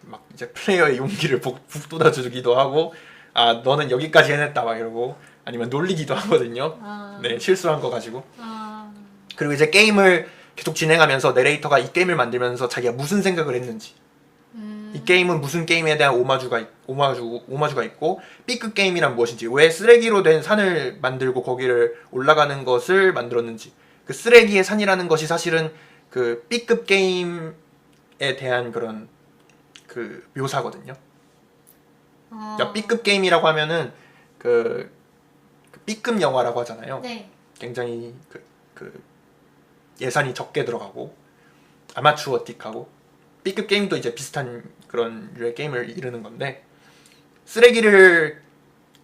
막 이제 플레이어의 용기를 북돋아주기도 하고 아 너는 여기까지 해냈다 막 이러고 아니면 놀리기도 하거든요. 네 실수한 거 가지고. 그리고 이제 게임을 계속 진행하면서 내레이터가 이 게임을 만들면서 자기가 무슨 생각을 했는지 게임은 무슨 게임에 대한 오마주가 있고 B급 게임이란 무엇인지, 왜 쓰레기로 된 산을 만들고 거기를 올라가는 것을 만들었는지, 그 쓰레기의 산이라는 것이 사실은 그 B급 게임에 대한 그런 그 묘사거든요. 그러니까 B급 게임이라고 하면은 그 B급 영화라고 하잖아요. 네. 굉장히 그 예산이 적게 들어가고 아마추어틱하고, B급 게임도 이제 비슷한 그런 류의 게임을 이루는 건데, 쓰레기를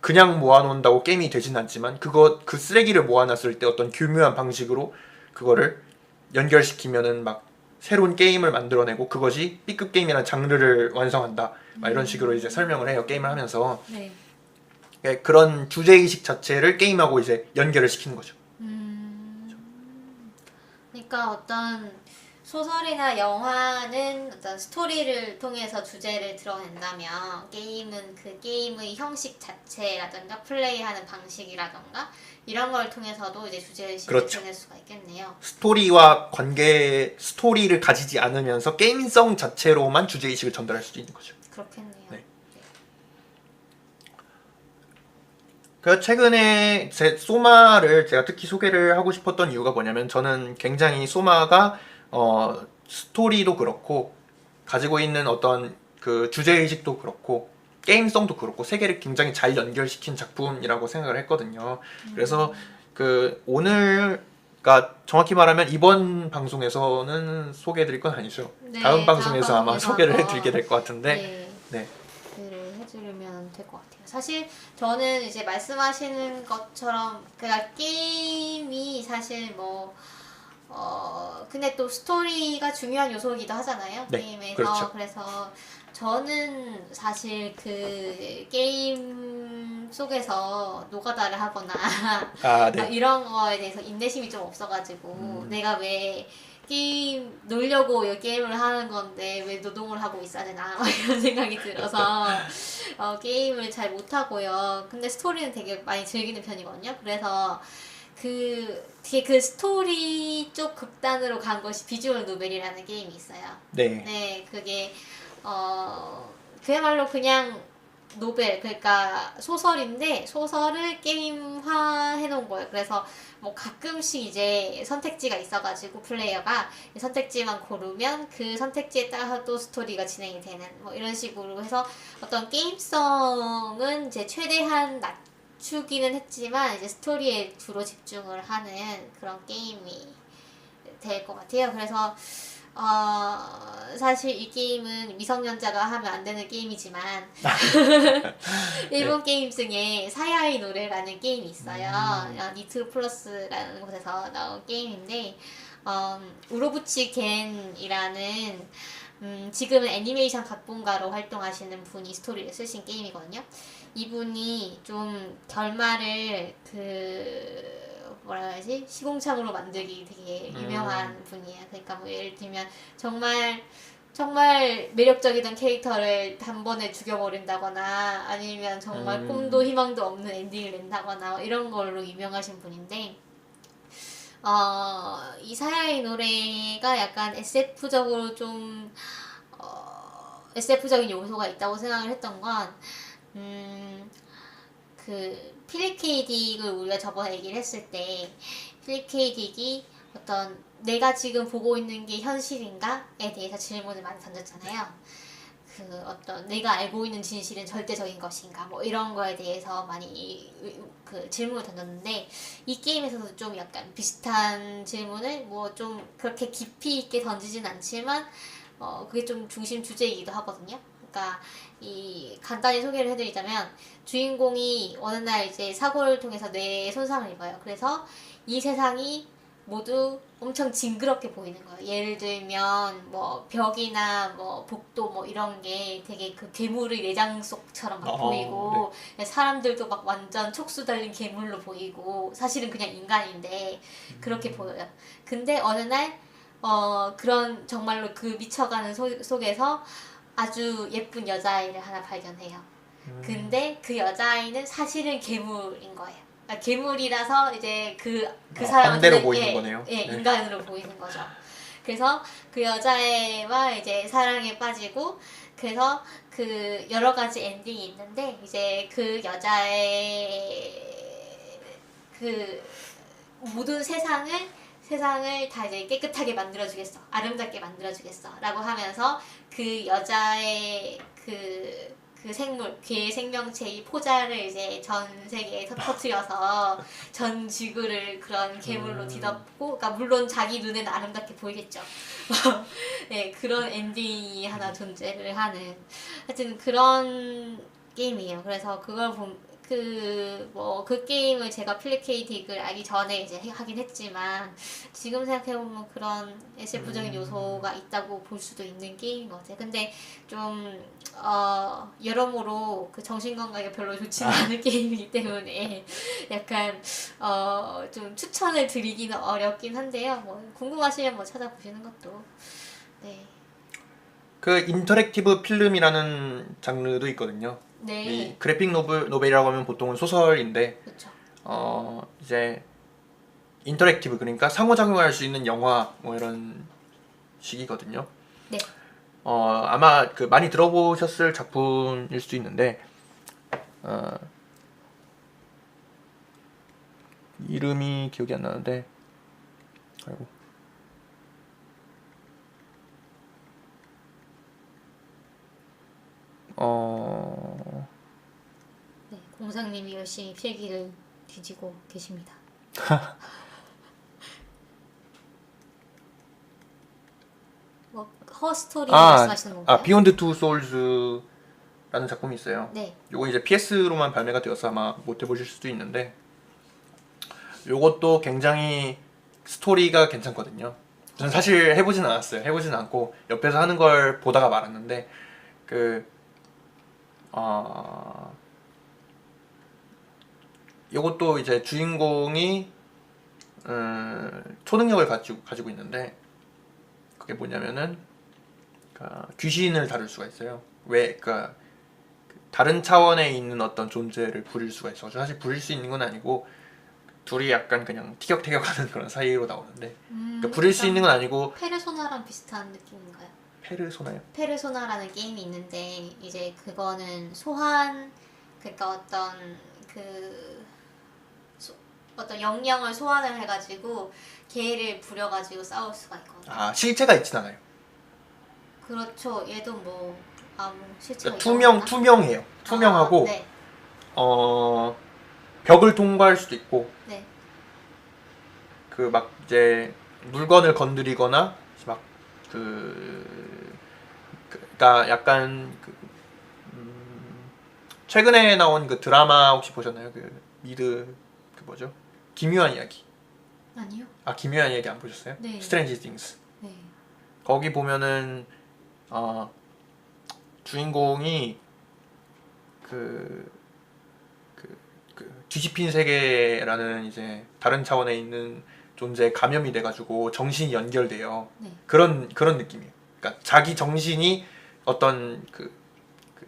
그냥 모아놓는다고 게임이 되진 않지만 그 쓰레기를 모아놨을 때 어떤 교묘한 방식으로 그거를 연결시키면은 막 새로운 게임을 만들어내고 그것이 B급 게임이라는 장르를 완성한다, 막 이런 식으로 이제 설명을 해요, 게임을 하면서. 네. 그런 주제의식 자체를 게임하고 이제 연결을 시키는 거죠. 그러니까 어떤 소설이나 영화는 어떤 스토리를 통해서 주제를 드러낸다면, 게임은 그 게임의 형식 자체라든가 플레이하는 방식이라든가 이런 걸 통해서도 이제 주제의식을 그렇죠. 드러낼 수가 있겠네요. 스토리를 가지지 않으면서 게임성 자체로만 주제의식을 전달할 수도 있는 거죠. 그렇겠네요. 네. 그 최근에 소마를 제가 특히 소개를 하고 싶었던 이유가 뭐냐면, 저는 굉장히 소마가 스토리도 그렇고 가지고 있는 어떤 그 주제의식도 그렇고 게임성도 그렇고 세 개를 굉장히 잘 연결시킨 작품이라고 생각을 했거든요. 그래서 그 오늘가 정확히 말하면 이번 방송에서는 소개해드릴 건 아니죠. 네, 다음 방송에서 아마 방송에서 소개를 한번, 해드리게 될 것 같은데. 네. 를 해주면 될 것 같아요. 사실 저는 이제 말씀하시는 것처럼 그러니까 게임이 사실 뭐 근데 또 스토리가 중요한 요소이기도 하잖아요. 네, 게임에서. 그렇죠. 그래서 저는 사실 그 게임 속에서 노가다를 하거나 네. 이런 거에 대해서 인내심이 좀 없어가지고 내가 왜 게임 놀려고 이 게임을 하는 건데 왜 노동을 하고 있어야 되나 이런 생각이 들어서 게임을 잘 못하고요. 근데 스토리는 되게 많이 즐기는 편이거든요. 그래서 되게 그 스토리 쪽 극단으로 간 것이 비주얼 노벨이라는 게임이 있어요. 네. 네, 그게 그야말로 그냥 노벨, 그러니까 소설인데 소설을 게임화 해놓은 거예요. 그래서 뭐 가끔씩 이제 선택지가 있어가지고 플레이어가 선택지만 고르면 그 선택지에 따라서 또 스토리가 진행이 되는 뭐 이런 식으로 해서 어떤 게임성은 이제 최대한 낮추기는 했지만 이제 스토리에 주로 집중을 하는 그런 게임이 될 것 같아요. 그래서 사실 이 게임은 미성년자가 하면 안 되는 게임이지만 일본 게임 중에 사야이 노래라는 게임이 있어요. 니트 플러스라는 곳에서 나온 게임인데 우로부치 겐이라는 지금은 애니메이션 각본가로 활동하시는 분이 스토리를 쓰신 게임이거든요. 이분이 좀 결말을 뭐라 해야지? 시공창으로 만들기 되게 유명한 분이에요. 그러니까 뭐 예를 들면 정말 매력적이던 캐릭터를 단번에 죽여버린다거나 아니면 정말 꿈도 희망도 없는 엔딩을 낸다거나 이런 걸로 유명하신 분인데 이 사야의 노래가 약간 SF적으로 좀 SF적인 요소가 있다고 생각을 했던 건 필립 K. 딕을 우리가 저번에 얘기를 했을 때 필립 K. 딕이 어떤 내가 지금 보고 있는 게 현실인가에 대해서 질문을 많이 던졌잖아요. 어떤 내가 알고 있는 진실은 절대적인 것인가 뭐 이런 거에 대해서 많이 질문을 던졌는데 이 게임에서도 좀 약간 비슷한 질문을 뭐 좀 그렇게 깊이 있게 던지진 않지만 그게 좀 중심 주제이기도 하거든요. 그러니까 간단히 소개를 해드리자면 주인공이 어느 날 이제 사고를 통해서 뇌에 손상을 입어요. 그래서 이 세상이 모두 엄청 징그럽게 보이는 거예요. 예를 들면 뭐 벽이나 뭐 복도 뭐 이런 게 되게 그 괴물의 내장 속처럼 막 보이고 네. 사람들도 막 완전 촉수 달린 괴물로 보이고 사실은 그냥 인간인데 그렇게 보여요. 근데 어느 날 그런 정말로 그 미쳐가는 속에서 아주 예쁜 여자아이를 하나 발견해요. 근데 그 여자아이는 사실은 괴물인 거예요. 그러니까 괴물이라서 이제 그 사람한테는 반대로 보이는 거네요. 네. 인간으로 보이는 거죠. 그래서 그 여자애와 이제 사랑에 빠지고 그래서 그 여러 가지 엔딩이 있는데 이제 그 여자의 그 모든 세상을 다 이제 깨끗하게 만들어주겠어, 아름답게 만들어주겠어라고 하면서 그 여자의 그 생물, 괴 생명체의 포자를 이제 전 세계에 터뜨려서 전 지구를 그런 괴물로 뒤덮고, 그러니까 물론 자기 눈에는 아름답게 보이겠죠. 네, 그런 엔딩이 하나 존재를 하는 하여튼 그런 게임이에요. 그래서 그걸 그 게임을 제가 플리케이 딕을 알기 전에 이제 하긴 했지만 지금 생각해보면 그런 SF적인 요소가 있다고 볼 수도 있는 게임인 것 같아요. 근데 좀 여러모로 그 정신건강에 별로 좋지 않은 게임이기 때문에 약간 좀 추천을 드리기는 어렵긴 한데요. 뭐 궁금하시면 뭐 찾아보시는 것도. 네. 그 인터랙티브 필름이라는 장르도 있거든요. 네. 이 그래픽 노벨이라고 하면 보통은 소설인데 그렇죠. 이제 인터랙티브, 그러니까 상호작용할 수 있는 영화 뭐 이런 식이거든요. 네. 아마 그 많이 들어보셨을 작품일 수도 있는데 이름이 기억이 안 나는데 아이고. 네, 공상님이 열심히 필기를 뒤지고 계십니다. 뭐 허스토리 말씀하시는 건가요? 비욘드 투 소울즈라는 작품이 있어요. 네. 요거 이제 PS로만 발매가 되어서 아마 못 해보실 수도 있는데 요것도 굉장히 스토리가 괜찮거든요. 저는 사실 해보진 않았어요. 해보진 않고 옆에서 하는 걸 보다가 말았는데 요것도 이제 주인공이 초능력을 가지고 있는데 그게 뭐냐면은 귀신을 다룰 수가 있어요. 다른 차원에 있는 어떤 존재를 부릴 수가 있어. 사실 부릴 수 있는 건 아니고 둘이 약간 그냥 티격태격하는 그런 사이로 나오는데 그러니까 부릴 수 있는 건 아니고. 페르소나랑 비슷한 느낌인가요? 페르소나요? 페르소나라는 게임이 있는데 이제 그거는 그러니까 어떤 영령을 소환을 해가지고 걔를 부려가지고 싸울 수가 있거든요. 실체가 있진 않아요. 그렇죠. 얘도 뭐 아무 실체가 그러니까 투명해요. 투명하고 네. 벽을 통과할 수도 있고 네. 그 막 이제 물건을 건드리거나 막 그러니까 약간 최근에 나온 그 드라마 혹시 보셨나요? 뭐죠? 기묘한 이야기. 아니요. 기묘한 이야기 안 보셨어요? 네. 스트레인지 띵스. 네. 거기 보면은 주인공이 뒤집힌 세계라는 이제 다른 차원에 있는 존재에 감염이 돼가지고 정신이 연결돼요. 네. 그런 느낌이에요. 그러니까 자기 정신이 어떤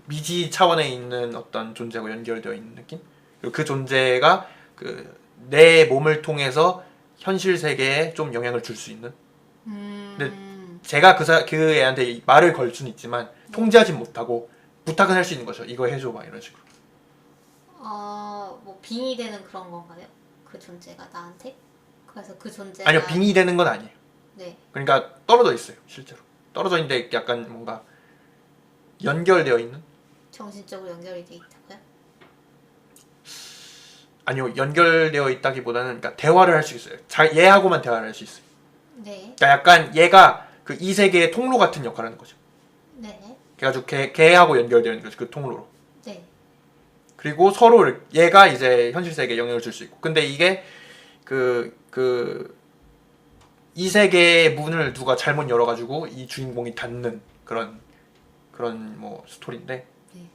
미지 차원에 있는 어떤 존재하고 연결되어 있는 느낌? 그리고 그 존재가 내 몸을 통해서 현실 세계에 좀 영향을 줄 수 있는. 근데 제가 그 애한테 말을 걸 수는 있지만 통제하진 못하고 부탁은 할 수 있는 거죠. 이거 해줘 막 이런 식으로. 뭐 빙의 되는 그런 건가요? 그 존재가 나한테? 그래서 그 존재가 아니요, 빙의 되는 건 아니에요. 네. 그러니까 떨어져 있어요, 실제로. 떨어져 있는데 약간 뭔가 연결되어 있는? 정신적으로 연결이 돼 있다고요? 아니요, 연결되어 있다기보다는 그러니까 대화를 할 수 있어요. 얘하고만 대화를 할 수 있어요. 네. 그러니까 약간 얘가 이 세계의 통로 같은 역할을 하는 거죠. 네. 그래가지고 걔하고 연결되어 있는 거죠, 그 통로로. 네. 그리고 서로 얘가 이제 현실 세계에 영향을 줄 수 있고. 근데 이게 이 세계의 문을 누가 잘못 열어가지고 이 주인공이 닫는 그런 뭐 스토리인데. 네.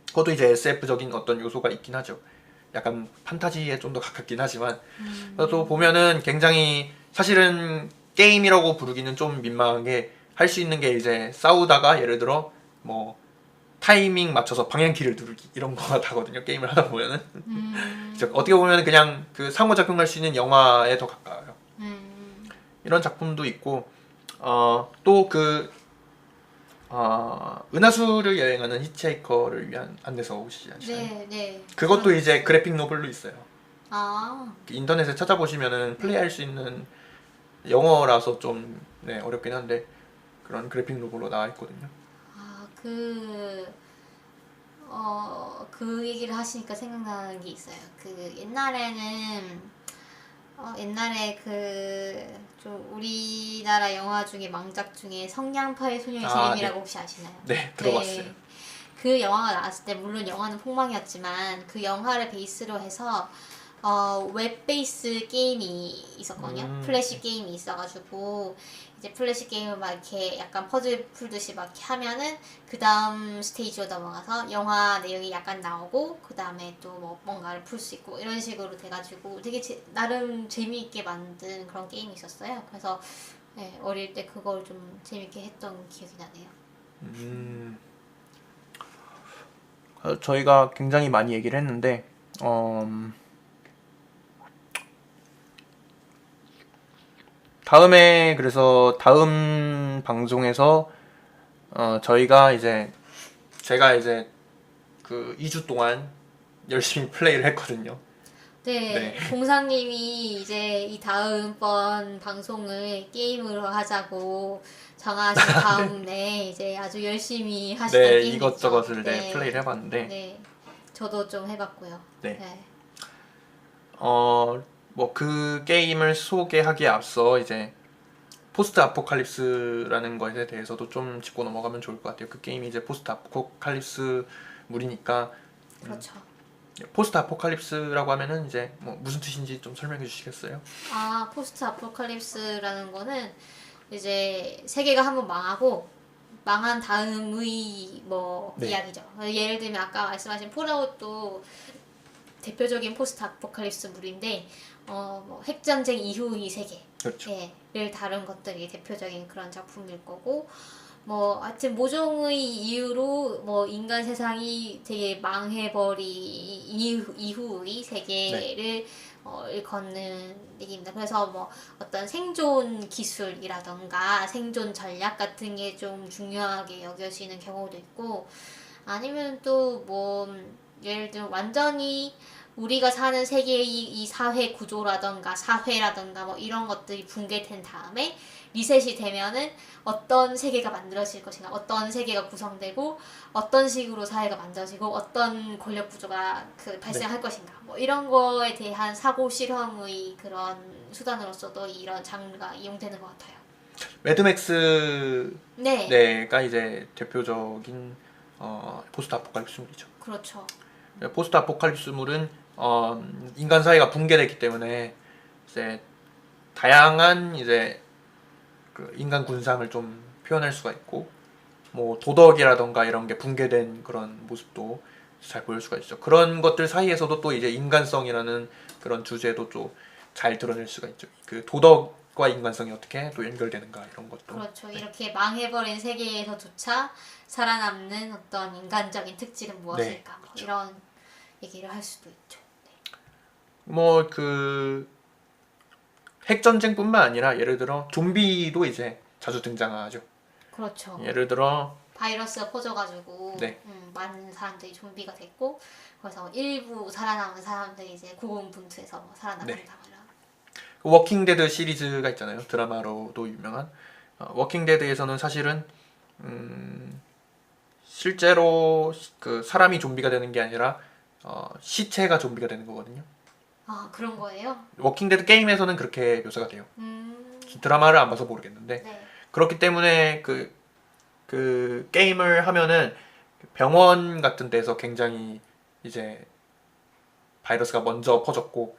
그것도 이제 SF적인 어떤 요소가 있긴 하죠. 약간 판타지에 좀 더 가깝긴 하지만 또 보면은 굉장히 사실은 게임이라고 부르기는 좀 민망한 게 할 수 있는 게 이제 싸우다가 예를 들어 뭐 타이밍 맞춰서 방향키를 누르기 이런 거가 다거든요. 게임을 하다 보면은 어떻게 보면 그냥 상호작용할 수 있는 영화에 더 가까워요. 이런 작품도 있고 또 은하수를 여행하는 히치하이커를 위한 안내서 혹시 아시나요? 네, 네. 그것도 이제 그래픽 노블로 있어요. 아, 인터넷에 찾아보시면은 플레이할 수 있는 영어라서 좀 네, 어렵긴 한데 그런 그래픽 노블로 나와 있거든요. 아, 그 얘기를 하시니까 생각나는 게 있어요. 그 옛날에 좀 우리나라 영화 중에 망작 중에 성냥파의 소녀의 네. 재림이라고 혹시 아시나요? 네, 들어봤어요. 네. 그 영화가 나왔을 때 물론 영화는 폭망이었지만 그 영화를 베이스로 해서 웹 베이스 게임이 있었거든요. 플래시 게임이 있어가지고 이제 플래시 게임을 막 이렇게 약간 퍼즐 풀듯이 막 이렇게 하면은 그 다음 스테이지로 넘어가서 영화 내용이 약간 나오고 그 다음에 또 뭐 뭔가를 풀 수 있고 이런 식으로 돼가지고 되게 나름 재미있게 만든 그런 게임이 있었어요. 그래서 네, 어릴 때 그걸 좀 재밌게 했던 기억이 나네요. 음, 저희가 굉장히 많이 얘기를 했는데 다음에 그래서 다음 방송에서 저희가 이제 제가 이제 그 2주 동안 열심히 플레이를 했거든요. 네, 네. 공상님이 이제 이 다음번 방송을 게임으로 하자고 정하신 다음에 이제 아주 열심히 하시던 네, 게임이 있죠. 이것저것을 네, 네, 플레이를 해봤는데 네, 저도 좀 해봤고요. 네. 네, 뭐 그 게임을 소개하기에 앞서 이제 포스트 아포칼립스라는 것에 대해서도 좀 짚고 넘어가면 좋을 것 같아요. 그 게임이 이제 포스트 아포칼립스 물이니까 그렇죠. 포스트 아포칼립스라고 하면은 이제 뭐 무슨 뜻인지 좀 설명해 주시겠어요? 아, 포스트 아포칼립스라는 거는 이제 세계가 한번 망하고 망한 다음의 뭐 네, 이야기죠. 예를 들면 아까 말씀하신 폴아웃도 대표적인 포스트 아포칼립스물인데 뭐 핵전쟁 이후의 그렇죠. 세계를 다룬 것들이 대표적인 그런 작품일 거고 뭐 하여튼 모종의 이유로 뭐 인간 세상이 되게 망해버리 이후의 네, 세계를 일컫는 얘기입니다. 그래서 뭐 어떤 생존 기술이라던가 생존 전략 같은 게 좀 중요하게 여겨지는 경우도 있고 아니면 또 뭐 예를 들면 완전히 우리가 사는 세계의 이 사회 구조라던가 사회라던가 뭐 이런 것들이 붕괴된 다음에 리셋이 되면은 어떤 세계가 만들어질 것인가, 어떤 세계가 구성되고 어떤 식으로 사회가 만들어지고 어떤 권력 구조가 네. 발생할 것인가, 뭐 이런 거에 대한 사고 실험의 그런 수단으로서도 이런 장르가 이용되는 것 같아요. 매드맥스 네, 네가 이제 대표적인 포스트 아포칼립스물이죠. 그렇죠. 포스트 아포칼립스물은 인간 사회가 붕괴됐기 때문에 이제 다양한 이제 그 인간 군상을 좀 표현할 수가 있고 뭐 도덕이라던가 이런 게 붕괴된 그런 모습도 잘 보일 수가 있죠. 그런 것들 사이에서도 또 이제 인간성이라는 그런 주제도 좀 잘 드러낼 수가 있죠. 그 도덕과 인간성이 어떻게 또 연결되는가 이런 것도. 그렇죠. 이렇게 망해버린 세계에서조차 살아남는 어떤 인간적인 특질은 네, 무엇일까? 뭐 그렇죠. 이런 얘기를 할 수도 있죠. 뭐 그 핵전쟁뿐만 아니라 예를 들어 좀비도 이제 자주 등장하죠. 그렇죠. 예를 들어 바이러스가 퍼져가지고 네, 많은 사람들이 좀비가 됐고 그래서 일부 살아남은 사람들이 이제 고군분투해서 뭐 네. 살아남는다 뭐 이런. 그 워킹 데드 시리즈가 있잖아요. 드라마로도 유명한 워킹 데드에서는 사실은 실제로 그 사람이 좀비가 되는 게 아니라 시체가 좀비가 되는 거거든요. 아 그런 거예요? 워킹 데드 게임에서는 그렇게 묘사가 돼요. 음, 드라마를 안 봐서 모르겠는데 네. 그렇기 때문에 그 게임을 하면은 병원 같은 데서 굉장히 이제 바이러스가 먼저 퍼졌고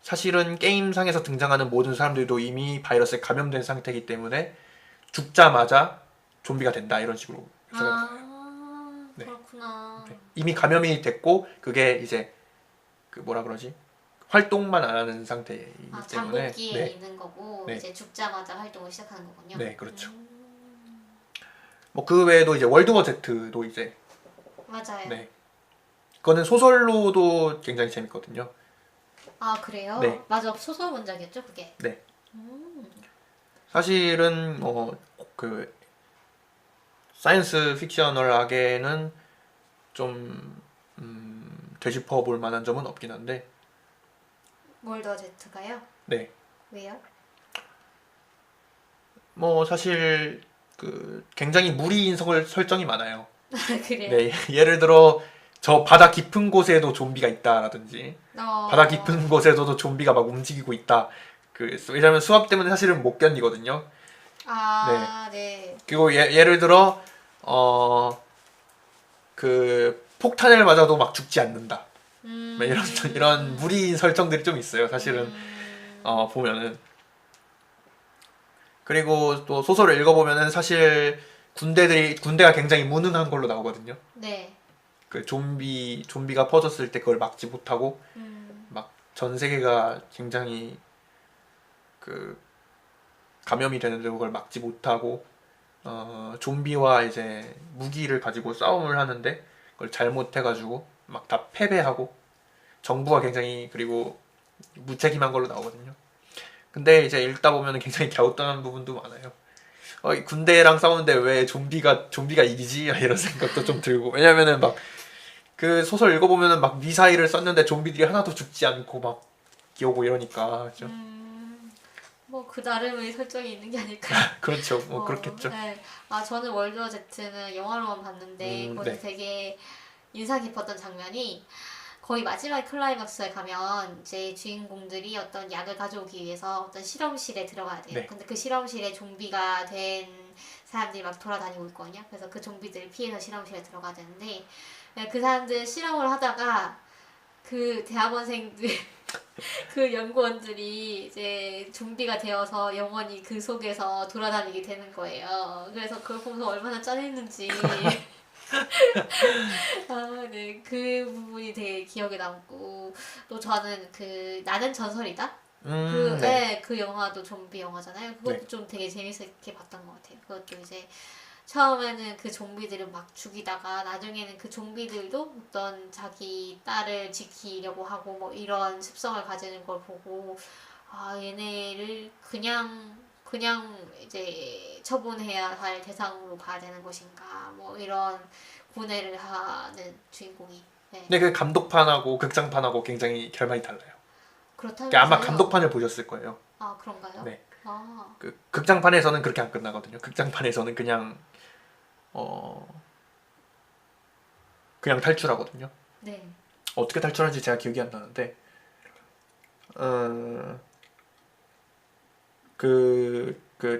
사실은 게임상에서 등장하는 모든 사람들도 이미 바이러스에 감염된 상태이기 때문에 죽자마자 좀비가 된다 이런 식으로 묘사가 나와요. 아 네. 그렇구나. 네. 이미 감염이 됐고 그게 이제 그 뭐라 그러지? 활동만 안 하는 상태이기 아 때문에 잠복기에 네, 있는 거고 네, 이제 죽자마자 활동을 시작하는 거군요. 네, 그렇죠. 뭐 그 외에도 이제 월드워 Z도 이제 맞아요. 네, 그거는 소설로도 굉장히 재밌거든요. 아 그래요? 네, 맞아 소설 원작이었죠 그게. 네. 음. 사실은 뭐 그 사이언스 픽셔널하게는 좀 되짚어 볼 만한 점은 없긴 한데 월더 제트가요? 네. 왜요? 뭐 사실 그 굉장히 무리인 설정이 많아요. 그래요? 네, 예를 들어 저 바다 깊은 곳에도 좀비가 있다라든지 어... 바다 깊은 곳에서도 좀비가 막 움직이고 있다. 왜냐면 수압 때문에 사실은 못 견디거든요. 네. 아, 네. 그리고 예를 들어 그 폭탄을 맞아도 막 죽지 않는다. 뭐 이런 무리인 설정들이 좀 있어요. 사실은 보면은. 그리고 또 소설을 읽어보면은 사실 군대가 굉장히 무능한 걸로 나오거든요. 네. 그 좀비가 퍼졌을 때 그걸 막지 못하고 막 전 세계가 굉장히 그 감염이 되는데 그걸 막지 못하고 좀비와 이제 무기를 가지고 싸움을 하는데 그걸 잘못해가지고 막 다 패배하고 정부가 굉장히 그리고 무책임한 걸로 나오거든요. 근데 이제 읽다 보면 굉장히 갸우뚱한 부분도 많아요. 이 군대랑 싸우는데 왜 좀비가 이기지? 이런 생각도 좀 들고 왜냐면은 막 그 소설 읽어보면은 막 미사일을 쐈는데 좀비들이 하나도 죽지 않고 막 기어오고 이러니까 그죠? 뭐 그 나름의 설정이 있는 게 아닐까요? 그렇죠. 뭐 그렇겠죠. 네. 아 저는 월드워 제트는 영화로만 봤는데 거기서 네. 되게 인상 깊었던 장면이 거의 마지막 클라이막스에 가면 이제 주인공들이 어떤 약을 가져오기 위해서 어떤 실험실에 들어가야 돼요. 네. 근데 그 실험실에 좀비가 된 사람들이 막 돌아다니고 있거든요. 그래서 그 좀비들을 피해서 실험실에 들어가야 되는데 그 사람들 실험을 하다가 그 대학원생들 그 연구원들이 이제 좀비가 되어서 영원히 그 속에서 돌아다니게 되는 거예요. 그래서 그걸 보면서 얼마나 짠했는지. 아, 네. 그 부분이 되게 기억에 남고, 또 저는 그, 나는 전설이다? 그, 네. 네, 그 영화도 좀비 영화잖아요. 그것도 네. 좀 되게 재밌게 봤던 것 같아요. 그것도 이제, 처음에는 그 좀비들을 막 죽이다가, 나중에는 그 좀비들도 어떤 자기 딸을 지키려고 하고, 뭐 이런 습성을 가지는 걸 보고, 아, 얘네를 그냥 이제 처분해야 할 대상으로 가야 되는 것인가, 뭐 이런 고뇌를 하는 주인공이. 네. 근데 그 감독판하고 극장판하고 굉장히 결말이 달라요. 그러니까 아마 그렇다면서요? 감독판을 보셨을 거예요. 아, 그런가요? 네. 아, 그 극장판에서는 그렇게 안 끝나거든요. 극장판에서는 어 그냥 탈출하거든요. 네. 어떻게 탈출하는지 제가 기억이 안 나는데 어,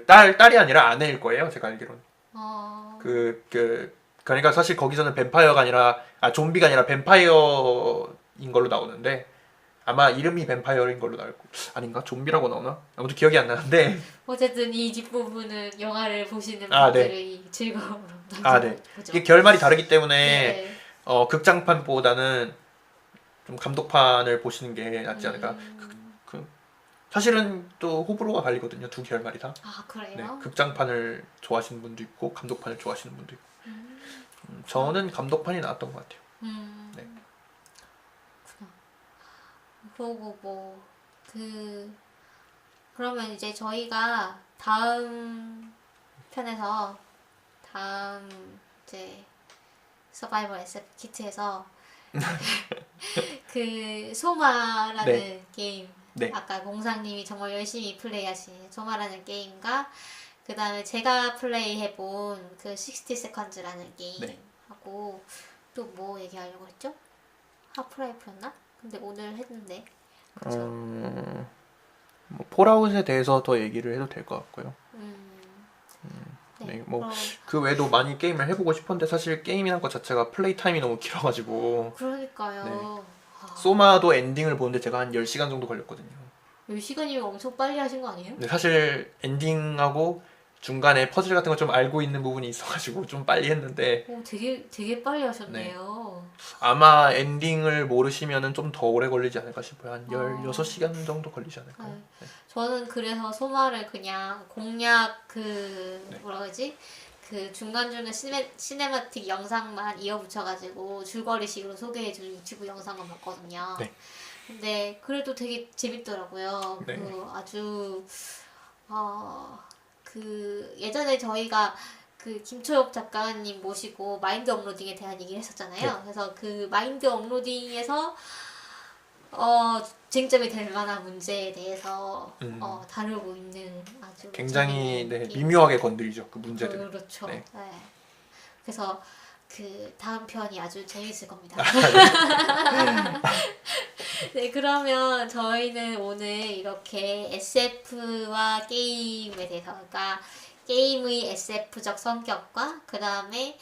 딸이 아니라 아내일 거예요. 제가 알기로는. 어, 그러니까 사실 거기서는 뱀파이어가 아니라 좀비가 아니라 뱀파이어인 걸로 나오는데 아마 이름이 뱀파이어인 걸로 나올 거 아닌가? 좀비라고 나오나? 아무튼 기억이 안 나는데 어쨌든 이 뒷부분은 영화를 보시는 네. 분들의 즐거움으로 네. 보죠. 이게 결말이 다르기 때문에 네. 극장판보다는 좀 감독판을 보시는 게 낫지 않을까? 사실은 또 호불호가 갈리거든요. 두 결말이 다. 아, 네, 그래요? 극장판을 좋아하시는 분도 있고 감독판을 좋아하시는 분도 있고. 저는 감독판이 나왔던 것 같아요. 네. 그러고 뭐, 그러면 이제 저희가 다음 편에서, 다음 이제 서바이벌 SF 키트에서 그 소마라는 네. 게임 네. 아까 공상님이 정말 열심히 플레이하신 소마라는 게임과 그 다음에 제가 플레이해본 그 60 세컨즈라는 게임 네. 하고 또 뭐 얘기하려고 했죠? 하프라이프였나? 근데 오늘 했는데 그쵸? 뭐 폴아웃에 대해서 더 얘기를 해도 될 것 같고요. 네, 뭐 그럼 그 외에도 많이 게임을 해보고 싶은데 사실 게임이란 것 자체가 플레이 타임이 너무 길어가지고 그러니까요. 네. 아, 소마도 엔딩을 보는데 제가 한 10시간 정도 걸렸거든요. 10시간이면 엄청 빨리 하신 거 아니에요? 근데 사실 엔딩하고 중간에 퍼즐 같은 거 좀 알고 있는 부분이 있어가지고 좀 빨리 했는데 오, 되게 빨리 하셨네요. 아마 엔딩을 모르시면은 좀 더 오래 걸리지 않을까 싶어요. 한 아. 16시간 정도 걸리지 않을까요? 네. 저는 그래서 소마를 그냥 공략 뭐라 그러지? 그 중간중간 시네마틱 영상만 이어붙여가지고 줄거리식으로 소개해주는 유튜브 영상만 봤거든요. 네. 근데 그래도 되게 재밌더라고요. 네. 그 아주 그 예전에 저희가 그 그 김초엽 작가님 모시고 마인드 업로딩에 대한 얘기를 했었잖아요. 네. 그래서 그 마인드 업로딩에서 쟁점이 될 만한 문제에 대해서 다루고 있는 아주 굉장히 재미있는 게임. 미묘하게 건드리죠 그 문제들. 그렇죠. 네. 네. 그래서 그 다음 편이 아주 재밌을 겁니다. 네, 그러면 저희는 오늘 이렇게 SF와 게임에 대해서, 그러니까 게임의 SF적 성격과 그 다음에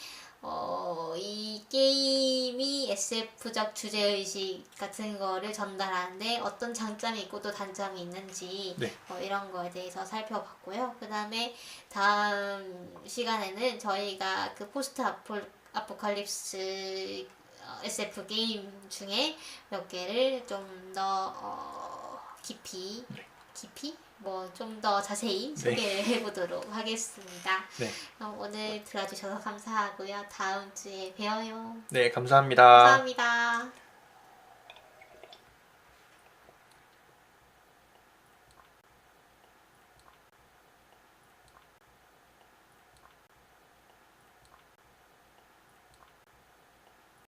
이 게임이 SF적 주제의식 같은 거를 전달하는데 어떤 장점이 있고 또 단점이 있는지 네. 이런 거에 대해서 살펴봤고요. 그 다음에 다음 시간에는 저희가 그 포스트 아포칼립스 SF 게임 중에 몇 개를 좀 더 깊이 뭐 좀 더 자세히 소개를 해보도록 하겠습니다. 네. 그럼 오늘 들어주셔서 감사하고요. 다음 주에 봬요. 네, 감사합니다. 감사합니다.